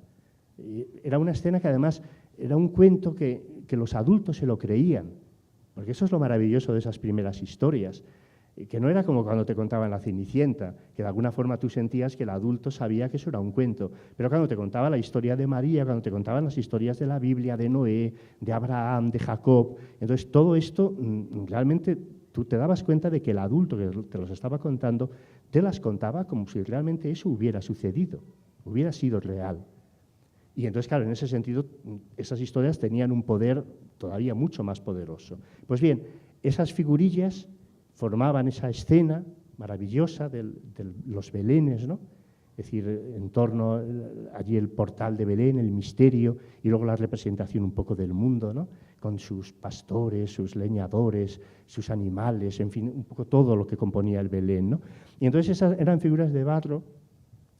Era una escena que además era un cuento que los adultos se lo creían, porque eso es lo maravilloso de esas primeras historias, que no era como cuando te contaban la Cenicienta, que de alguna forma tú sentías que el adulto sabía que eso era un cuento, pero cuando te contaba la historia de María, cuando te contaban las historias de la Biblia, de Noé, de Abraham, de Jacob, entonces todo esto realmente tú te dabas cuenta de que el adulto que te los estaba contando te las contaba como si realmente eso hubiera sucedido, hubiera sido real. Y entonces, claro, en ese sentido, esas historias tenían un poder todavía mucho más poderoso. Pues bien, esas figurillas formaban esa escena maravillosa de los Belenes, ¿no? Es decir, en torno allí el portal de Belén, el misterio, y luego la representación un poco del mundo, ¿no? Con sus pastores, sus leñadores, sus animales, en fin, un poco todo lo que componía el Belén, ¿no? Y entonces esas eran figuras de barro,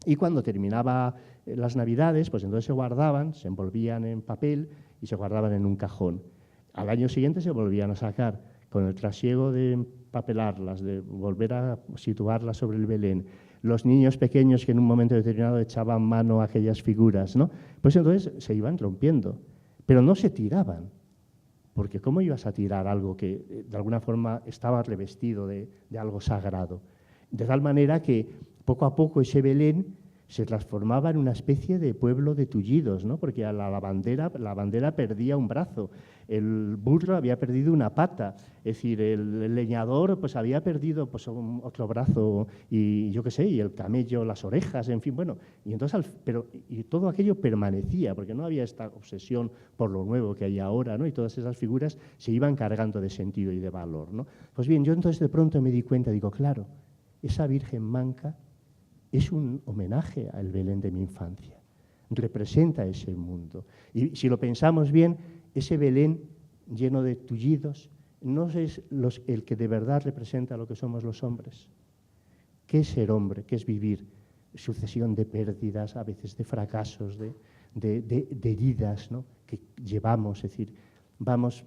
y cuando terminaba las Navidades, pues entonces se guardaban, se envolvían en papel y se guardaban en un cajón. Al año siguiente se volvían a sacar, con el trasiego de empapelarlas, de volver a situarlas sobre el Belén, los niños pequeños que en un momento determinado echaban mano a aquellas figuras, ¿no? Pues entonces se iban rompiendo, pero no se tiraban, porque ¿cómo ibas a tirar algo que de alguna forma estaba revestido de algo sagrado? De tal manera que poco a poco ese Belén se transformaba en una especie de pueblo de tullidos, ¿no? Porque a la bandera perdía un brazo, el burro había perdido una pata, es decir, el leñador pues había perdido pues, otro brazo y yo qué sé, y el camello las orejas, en fin, bueno, y entonces y todo aquello permanecía porque no había esta obsesión por lo nuevo que hay ahora, ¿no? Y todas esas figuras se iban cargando de sentido y de valor, ¿no? Pues bien, yo entonces de pronto me di cuenta, digo, claro, esa Virgen manca es un homenaje al Belén de mi infancia, representa ese mundo. Y si lo pensamos bien, ese Belén lleno de tullidos no es el que de verdad representa lo que somos los hombres. ¿Qué es ser hombre? ¿Qué es vivir? Sucesión de pérdidas, a veces de fracasos, de heridas, ¿no? Que llevamos, es decir, vamos...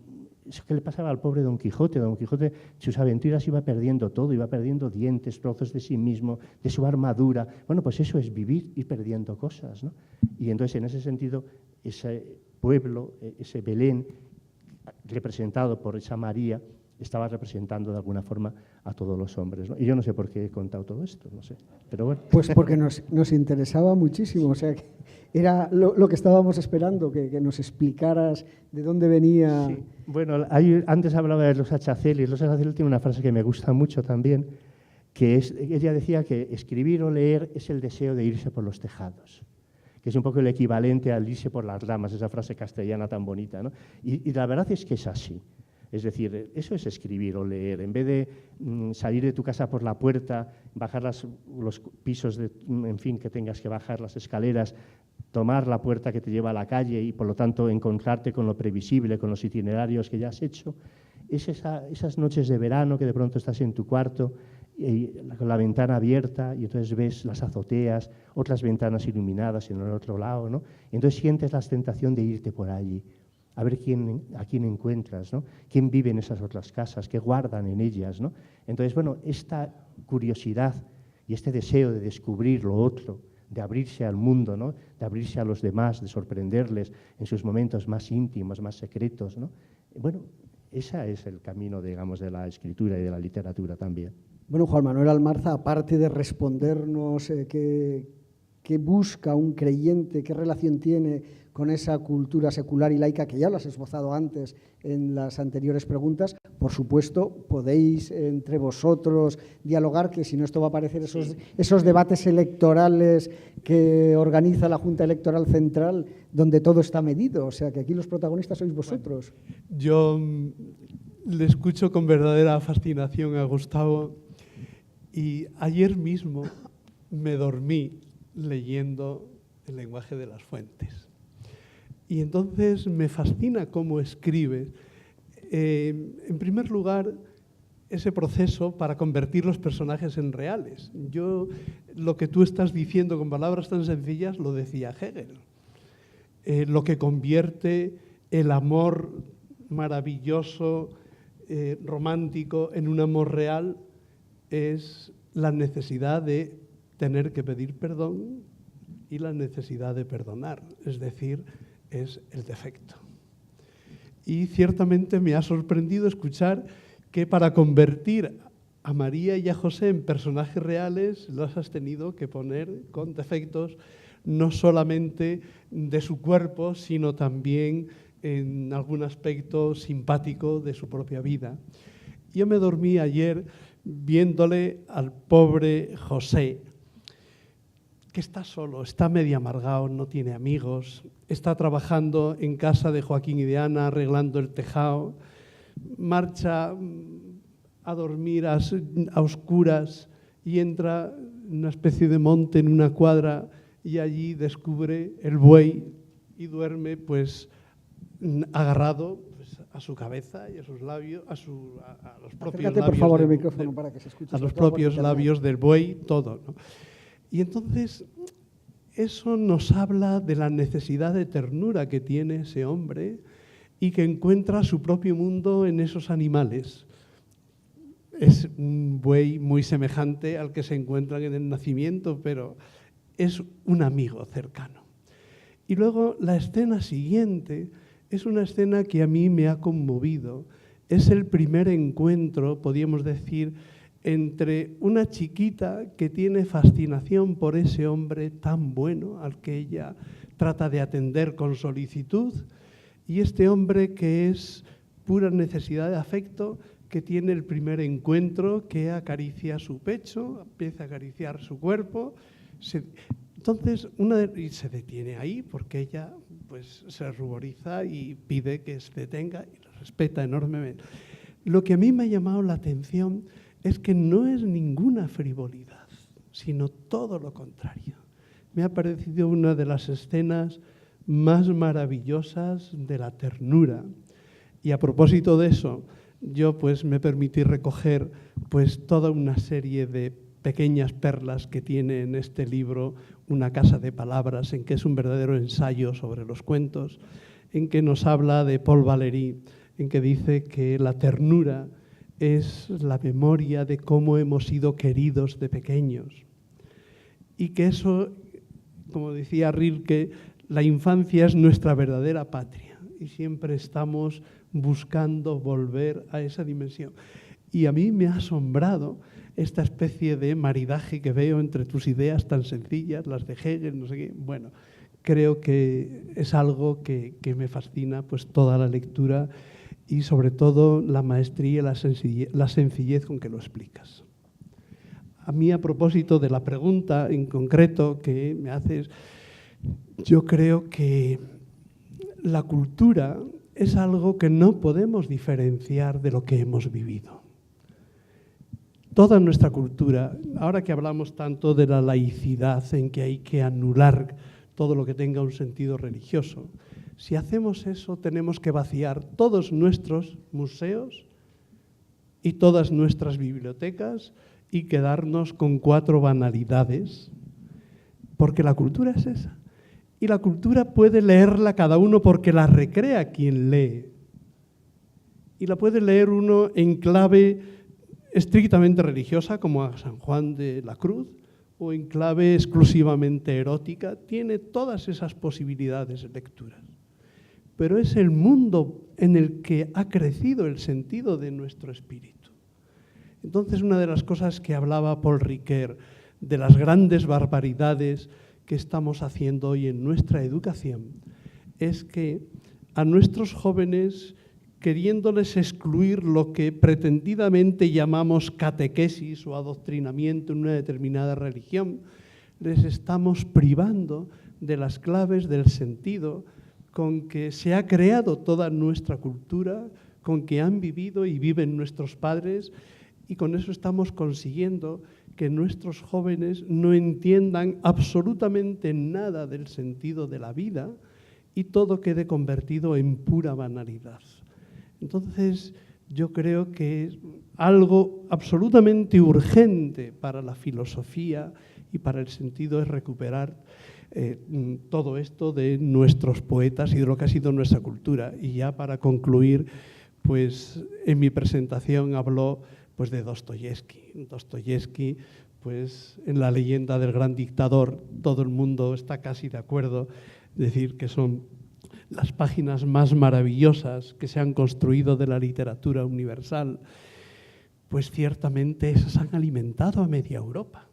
Eso que le pasaba al pobre Don Quijote. Don Quijote, sus aventuras iba perdiendo todo, iba perdiendo dientes, trozos de sí mismo, de su armadura. Bueno, pues eso es vivir, ir perdiendo cosas, ¿no? Y entonces, en ese sentido, ese pueblo, ese Belén, representado por esa María, estaba representando de alguna forma a todos los hombres, ¿no? Y yo no sé por qué he contado todo esto, no sé, pero bueno. Pues porque nos interesaba muchísimo, o sea, que era lo que estábamos esperando, que nos explicaras de dónde venía. Sí. Bueno, antes hablaba de los Achacelis. Los Achacelis tiene una frase que me gusta mucho también, que ella decía que escribir o leer es el deseo de irse por los tejados, que es un poco el equivalente al irse por las ramas, esa frase castellana tan bonita, ¿no? Y la verdad es que es así. Es decir, eso es escribir o leer. En vez de salir de tu casa por la puerta, bajar los pisos, en fin, que tengas que bajar las escaleras, tomar la puerta que te lleva a la calle y, por lo tanto, encontrarte con lo previsible, con los itinerarios que ya has hecho, es esas noches de verano que de pronto estás en tu cuarto con la ventana abierta y entonces ves las azoteas, otras ventanas iluminadas en el otro lado, ¿no? Y entonces sientes la tentación de irte por allí, a ver a quién encuentras, ¿no? Quién vive en esas otras casas, qué guardan en ellas, ¿no? Entonces, bueno, esta curiosidad y este deseo de descubrir lo otro, de abrirse al mundo, ¿no? De abrirse a los demás, de sorprenderles en sus momentos más íntimos, más secretos, ¿no? Bueno, ese es el camino, digamos, de la escritura y de la literatura también. Bueno, Juan Manuel Almarza, aparte de respondernos qué busca un creyente, qué relación tiene con esa cultura secular y laica, que ya lo has esbozado antes en las anteriores preguntas, por supuesto, podéis entre vosotros dialogar, que si no esto va a parecer esos debates electorales que organiza la Junta Electoral Central, donde todo está medido, o sea que aquí los protagonistas sois vosotros. Bueno, yo le escucho con verdadera fascinación a Gustavo y ayer mismo me dormí leyendo El lenguaje de las fuentes. Y entonces me fascina cómo escribe. En primer lugar, ese proceso para convertir los personajes en reales. Lo que tú estás diciendo con palabras tan sencillas lo decía Hegel. Lo que convierte el amor maravilloso, romántico, en un amor real es la necesidad de tener que pedir perdón y la necesidad de perdonar, es decir, es el defecto. Y ciertamente me ha sorprendido escuchar que para convertir a María y a José en personajes reales los has tenido que poner con defectos, no solamente de su cuerpo, sino también en algún aspecto simpático de su propia vida. Yo me dormí ayer viéndole al pobre José, que está solo, está medio amargado, no tiene amigos, está trabajando en casa de Joaquín y de Ana, arreglando el tejado, marcha a dormir a oscuras y entra en una especie de monte en una cuadra y allí descubre el buey y duerme pues agarrado pues, a su cabeza y a sus labios, a los propios labios. Por favor, el micrófono para que se escuche. A los propios labios del buey, todo, ¿no? Y entonces eso nos habla de la necesidad de ternura que tiene ese hombre y que encuentra su propio mundo en esos animales. Es un buey muy semejante al que se encuentran en el nacimiento, pero es un amigo cercano. Y luego la escena siguiente es una escena que a mí me ha conmovido. Es el primer encuentro, podríamos decir, entre una chiquita que tiene fascinación por ese hombre tan bueno al que ella trata de atender con solicitud, y este hombre que es pura necesidad de afecto, que tiene el primer encuentro, que acaricia su pecho, empieza a acariciar su cuerpo. Entonces, y se detiene ahí porque ella pues, se ruboriza y pide que se detenga y lo respeta enormemente. Lo que a mí me ha llamado la atención es que no es ninguna frivolidad, sino todo lo contrario. Me ha parecido una de las escenas más maravillosas de la ternura. Y a propósito de eso, yo pues me permití recoger pues toda una serie de pequeñas perlas que tiene en este libro Una casa de palabras, en que es un verdadero ensayo sobre los cuentos, en que nos habla de Paul Valéry, en que dice que la ternura es la memoria de cómo hemos sido queridos de pequeños. Y que eso, como decía Rilke, la infancia es nuestra verdadera patria y siempre estamos buscando volver a esa dimensión. Y a mí me ha asombrado esta especie de maridaje que veo entre tus ideas tan sencillas, las de Hegel, no sé qué. Bueno, creo que es algo que me fascina, pues toda la lectura y sobre todo la maestría y la sencillez con que lo explicas. A mí, a propósito de la pregunta en concreto que me haces, yo creo que la cultura es algo que no podemos diferenciar de lo que hemos vivido. Toda nuestra cultura, ahora que hablamos tanto de la laicidad, en que hay que anular todo lo que tenga un sentido religioso, si hacemos eso tenemos que vaciar todos nuestros museos y todas nuestras bibliotecas y quedarnos con 4 banalidades, porque la cultura es esa. Y la cultura puede leerla cada uno porque la recrea quien lee. Y la puede leer uno en clave estrictamente religiosa, como a San Juan de la Cruz, o en clave exclusivamente erótica. Tiene todas esas posibilidades de lectura. Pero es el mundo en el que ha crecido el sentido de nuestro espíritu. Entonces, una de las cosas que hablaba Paul Ricoeur, de las grandes barbaridades que estamos haciendo hoy en nuestra educación, es que a nuestros jóvenes, queriéndoles excluir lo que pretendidamente llamamos catequesis o adoctrinamiento en una determinada religión, les estamos privando de las claves del sentido con que se ha creado toda nuestra cultura, con que han vivido y viven nuestros padres, y con eso estamos consiguiendo que nuestros jóvenes no entiendan absolutamente nada del sentido de la vida y todo quede convertido en pura banalidad. Entonces, yo creo que es algo absolutamente urgente para la filosofía y para el sentido es recuperar todo esto de nuestros poetas y de lo que ha sido nuestra cultura. Y ya para concluir, pues en mi presentación habló pues de Dostoyevski. Dostoyevski, pues en La leyenda del gran dictador, todo el mundo está casi de acuerdo, decir que son las páginas más maravillosas que se han construido de la literatura universal. Pues ciertamente esas han alimentado a media Europa.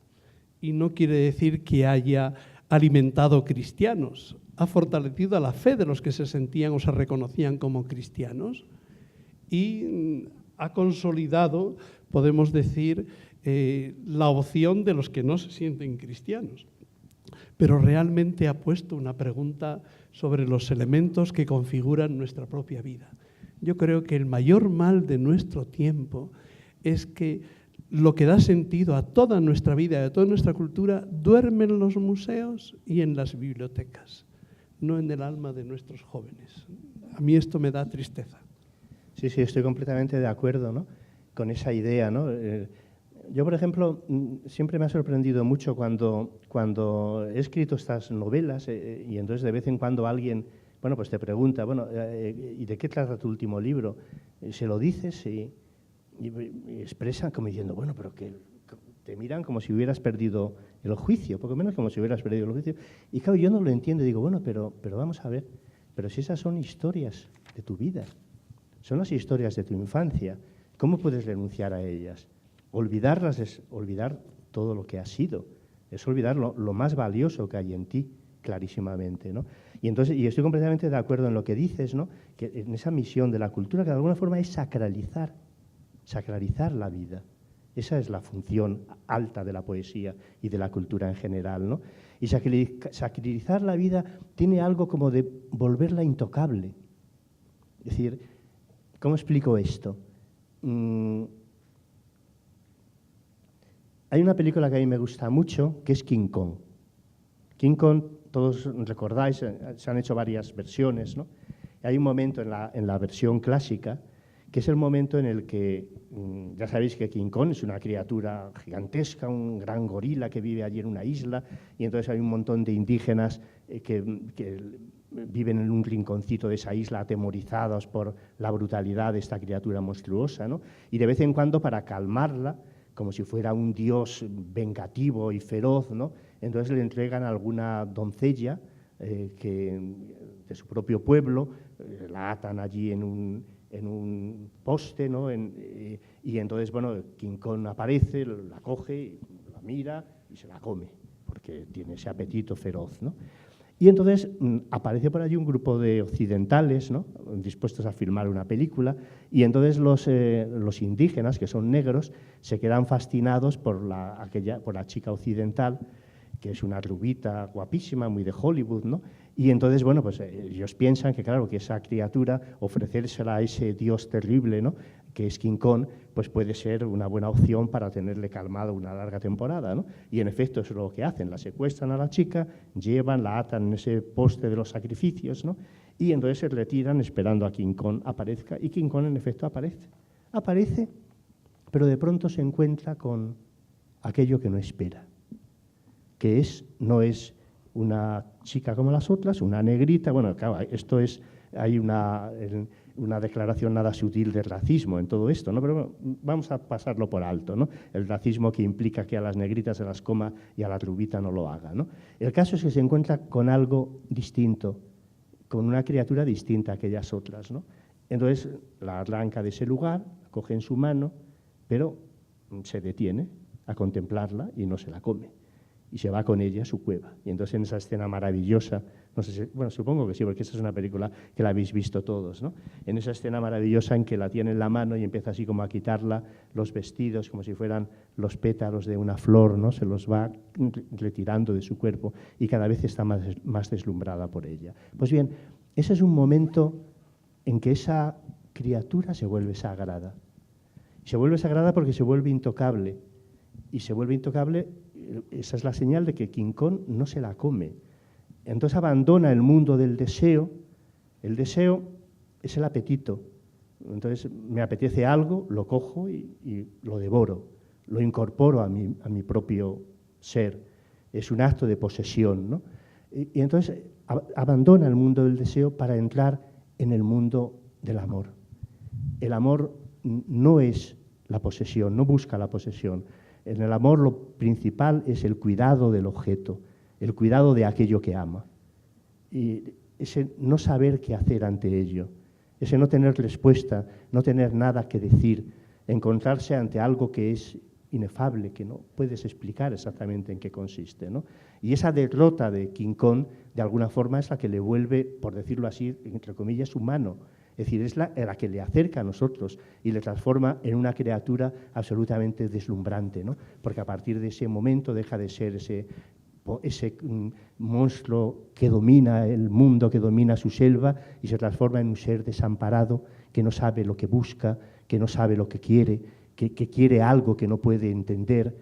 Y no quiere decir que haya alimentado cristianos, ha fortalecido a la fe de los que se sentían o se reconocían como cristianos y ha consolidado, podemos decir, la opción de los que no se sienten cristianos. Pero realmente ha puesto una pregunta sobre los elementos que configuran nuestra propia vida. Yo creo que el mayor mal de nuestro tiempo es que lo que da sentido a toda nuestra vida y a toda nuestra cultura duerme en los museos y en las bibliotecas, no en el alma de nuestros jóvenes. A mí esto me da tristeza. Sí, estoy completamente de acuerdo, ¿no?, con esa idea, ¿no? Yo, por ejemplo, siempre me ha sorprendido mucho cuando he escrito estas novelas y entonces de vez en cuando alguien, bueno, pues te pregunta, bueno, ¿y de qué trata tu último libro? Se lo dices y expresan como diciendo, bueno, pero que te miran como si hubieras perdido el juicio, poco menos como si hubieras perdido el juicio. Y claro, yo no lo entiendo, digo, bueno, pero vamos a ver, pero si esas son historias de tu vida, son las historias de tu infancia, ¿cómo puedes renunciar a ellas? Olvidarlas es olvidar todo lo que has sido, es olvidar lo más valioso que hay en ti, clarísimamente, ¿no? Y entonces, y estoy completamente de acuerdo en lo que dices, ¿no? Que en esa misión de la cultura, que de alguna forma es sacralizar la vida. Esa es la función alta de la poesía y de la cultura en general, ¿no? Y sacralizar la vida tiene algo como de volverla intocable. Es decir, ¿cómo explico esto? Hay una película que a mí me gusta mucho, que es King Kong. King Kong, todos recordáis, se han hecho varias versiones, ¿no? Hay un momento en la versión clásica que es el momento en el que, ya sabéis que King Kong es una criatura gigantesca, un gran gorila que vive allí en una isla, y entonces hay un montón de indígenas que viven en un rinconcito de esa isla atemorizados por la brutalidad de esta criatura monstruosa, ¿no? Y de vez en cuando, para calmarla, como si fuera un dios vengativo y feroz, ¿no? Entonces le entregan a alguna doncella de su propio pueblo, la atan allí en un poste, ¿no? Y entonces, bueno, King Kong aparece, la coge, la mira y se la come, porque tiene ese apetito feroz, ¿no? Y entonces aparece por allí un grupo de occidentales, ¿no? Dispuestos a filmar una película, y entonces los indígenas, que son negros, se quedan fascinados por la chica occidental, que es una rubita guapísima, muy de Hollywood, ¿no? Y entonces, bueno, pues ellos piensan que, claro, que esa criatura, ofrecérsela a ese dios terrible, ¿no?, que es King Kong, pues puede ser una buena opción para tenerle calmado una larga temporada, ¿no? Y en efecto eso es lo que hacen, la secuestran a la chica, la atan en ese poste de los sacrificios, ¿no? Y entonces se retiran esperando a King Kong aparezca, y King Kong en efecto aparece, pero de pronto se encuentra con aquello que no espera, que no es una chica como las otras, una negrita. Bueno, claro, hay una declaración nada sutil de racismo en todo esto, ¿no? Pero bueno, vamos a pasarlo por alto, ¿no? El racismo que implica que a las negritas se las coma y a la rubita no lo haga, ¿no? El caso es que se encuentra con algo distinto, con una criatura distinta a aquellas otras, ¿no? Entonces la arranca de ese lugar, coge en su mano, pero se detiene a contemplarla y no se la come. Y se va con ella a su cueva. Y entonces en esa escena maravillosa, no sé si, bueno, supongo que sí, porque esta es una película que la habéis visto todos, ¿no? En esa escena maravillosa en que la tiene en la mano y empieza así como a quitarla los vestidos, como si fueran los pétalos de una flor, ¿no? Se los va retirando de su cuerpo y cada vez está más deslumbrada por ella. Pues bien, ese es un momento en que esa criatura se vuelve sagrada. Se vuelve sagrada porque se vuelve intocable. Y se vuelve intocable, esa es la señal de que King Kong no se la come. Entonces abandona el mundo del deseo. El deseo es el apetito. Entonces me apetece algo, lo cojo y lo devoro, lo incorporo a mi propio ser. Es un acto de posesión, ¿no? Y entonces abandona el mundo del deseo para entrar en el mundo del amor. El amor no es la posesión, no busca la posesión. En el amor lo principal es el cuidado del objeto, el cuidado de aquello que ama. Y ese no saber qué hacer ante ello, ese no tener respuesta, no tener nada que decir, encontrarse ante algo que es inefable, que no puedes explicar exactamente en qué consiste, ¿no? Y esa derrota de King Kong, de alguna forma, es la que le vuelve, por decirlo así, entre comillas, humano. Es decir, es la que le acerca a nosotros y le transforma en una criatura absolutamente deslumbrante, ¿no? Porque a partir de ese momento deja de ser ese monstruo que domina el mundo, que domina su selva, y se transforma en un ser desamparado que no sabe lo que busca, que no sabe lo que quiere, que quiere algo que no puede entender,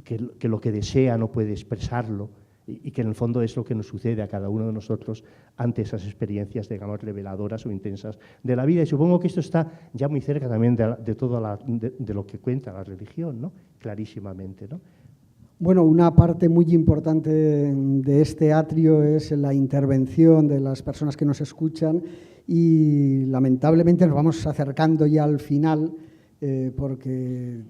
que lo que desea no puede expresarlo, y que en el fondo es lo que nos sucede a cada uno de nosotros ante esas experiencias, digamos, reveladoras o intensas de la vida. Y supongo que esto está ya muy cerca también de lo que cuenta la religión, ¿no? Clarísimamente, ¿no? Bueno, una parte muy importante de este atrio es la intervención de las personas que nos escuchan y lamentablemente nos vamos acercando ya al final, porque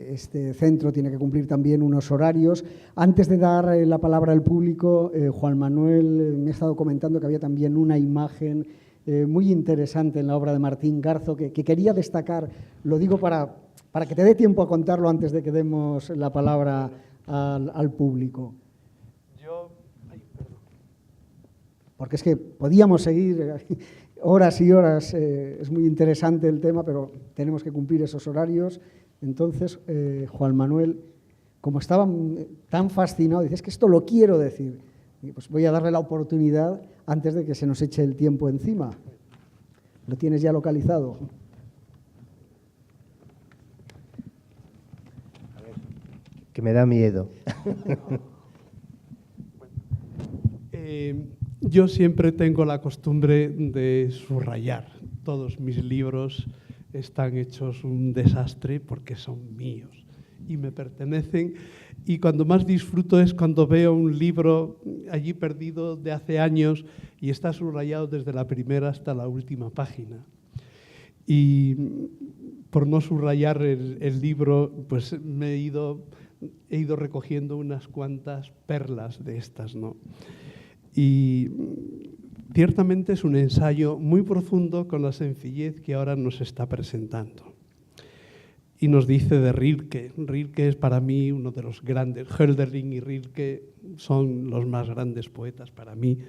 este centro tiene que cumplir también unos horarios. Antes de dar la palabra al público, Juan Manuel me ha estado comentando que había también una imagen muy interesante en la obra de Martín Garzo que quería destacar. Lo digo para para que te dé tiempo a contarlo antes de que demos la palabra al público. Porque es que podíamos seguir horas y horas, es muy interesante el tema, pero tenemos que cumplir esos horarios. Entonces, Juan Manuel, como estaba tan fascinado, dice, es que esto lo quiero decir. Y pues voy a darle la oportunidad antes de que se nos eche el tiempo encima. ¿Lo tienes ya localizado? A ver, que me da miedo. Yo siempre tengo la costumbre de subrayar. Todos mis libros están hechos un desastre porque son míos y me pertenecen. Y cuando más disfruto es cuando veo un libro allí perdido de hace años y está subrayado desde la primera hasta la última página. Y por no subrayar el libro, pues he ido recogiendo unas cuantas perlas de estas, ¿no? Y ciertamente es un ensayo muy profundo con la sencillez que ahora nos está presentando. Y nos dice de Rilke. Rilke es para mí uno de los grandes. Hölderlin y Rilke son los más grandes poetas para mí.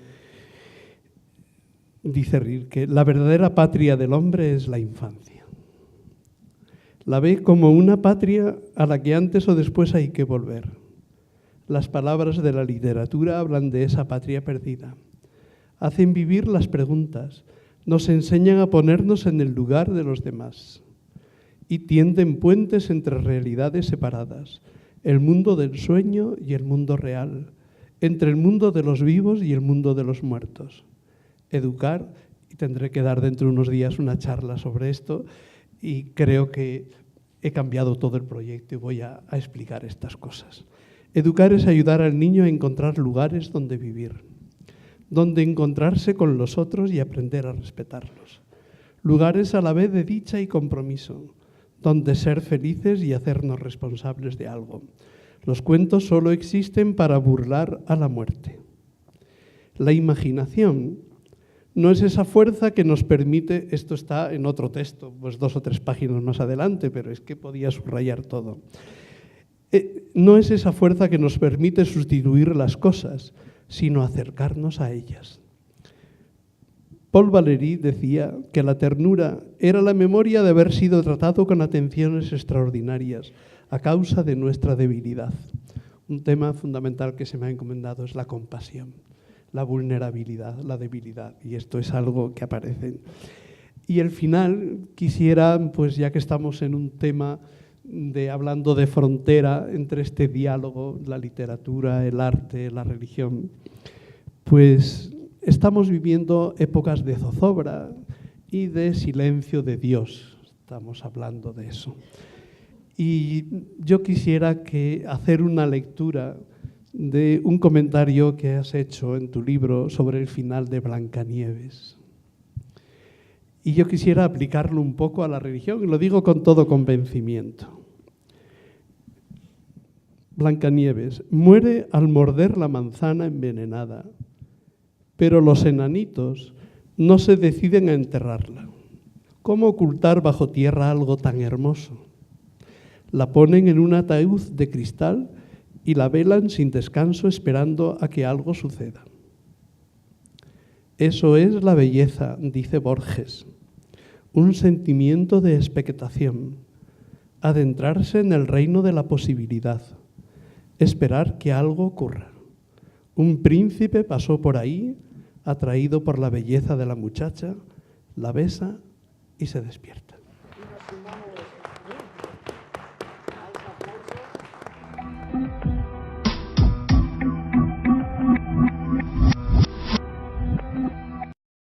Dice Rilke, la verdadera patria del hombre es la infancia. La ve como una patria a la que antes o después hay que volver. Las palabras de la literatura hablan de esa patria perdida. Hacen vivir las preguntas, nos enseñan a ponernos en el lugar de los demás y tienden puentes entre realidades separadas, el mundo del sueño y el mundo real, entre el mundo de los vivos y el mundo de los muertos. Educar, y tendré que dar dentro de unos días una charla sobre esto, y creo que he cambiado todo el proyecto y voy a explicar estas cosas. Educar es ayudar al niño a encontrar lugares donde vivir, donde encontrarse con los otros y aprender a respetarlos. Lugares a la vez de dicha y compromiso, donde ser felices y hacernos responsables de algo. Los cuentos solo existen para burlar a la muerte. La imaginación no es esa fuerza que nos permite, esto está en otro texto, pues 2 o 3 páginas más adelante, pero es que podía subrayar todo. No es esa fuerza que nos permite sustituir las cosas, sino acercarnos a ellas. Paul Valéry decía que la ternura era la memoria de haber sido tratado con atenciones extraordinarias a causa de nuestra debilidad. Un tema fundamental que se me ha encomendado es la compasión, la vulnerabilidad, la debilidad, y esto es algo que aparece. Y al final quisiera, pues ya que estamos en un tema hablando de frontera entre este diálogo, la literatura, el arte, la religión, pues estamos viviendo épocas de zozobra y de silencio de Dios. Estamos hablando de eso. Y yo quisiera hacer una lectura de un comentario que has hecho en tu libro sobre el final de Blancanieves. Y yo quisiera aplicarlo un poco a la religión, y lo digo con todo convencimiento. Blancanieves muere al morder la manzana envenenada, pero los enanitos no se deciden a enterrarla. ¿Cómo ocultar bajo tierra algo tan hermoso? La ponen en un ataúd de cristal y la velan sin descanso esperando a que algo suceda. Eso es la belleza, dice Borges, un sentimiento de expectación, adentrarse en el reino de la posibilidad, esperar que algo ocurra. Un príncipe pasó por ahí, atraído por la belleza de la muchacha, la besa y se despierta.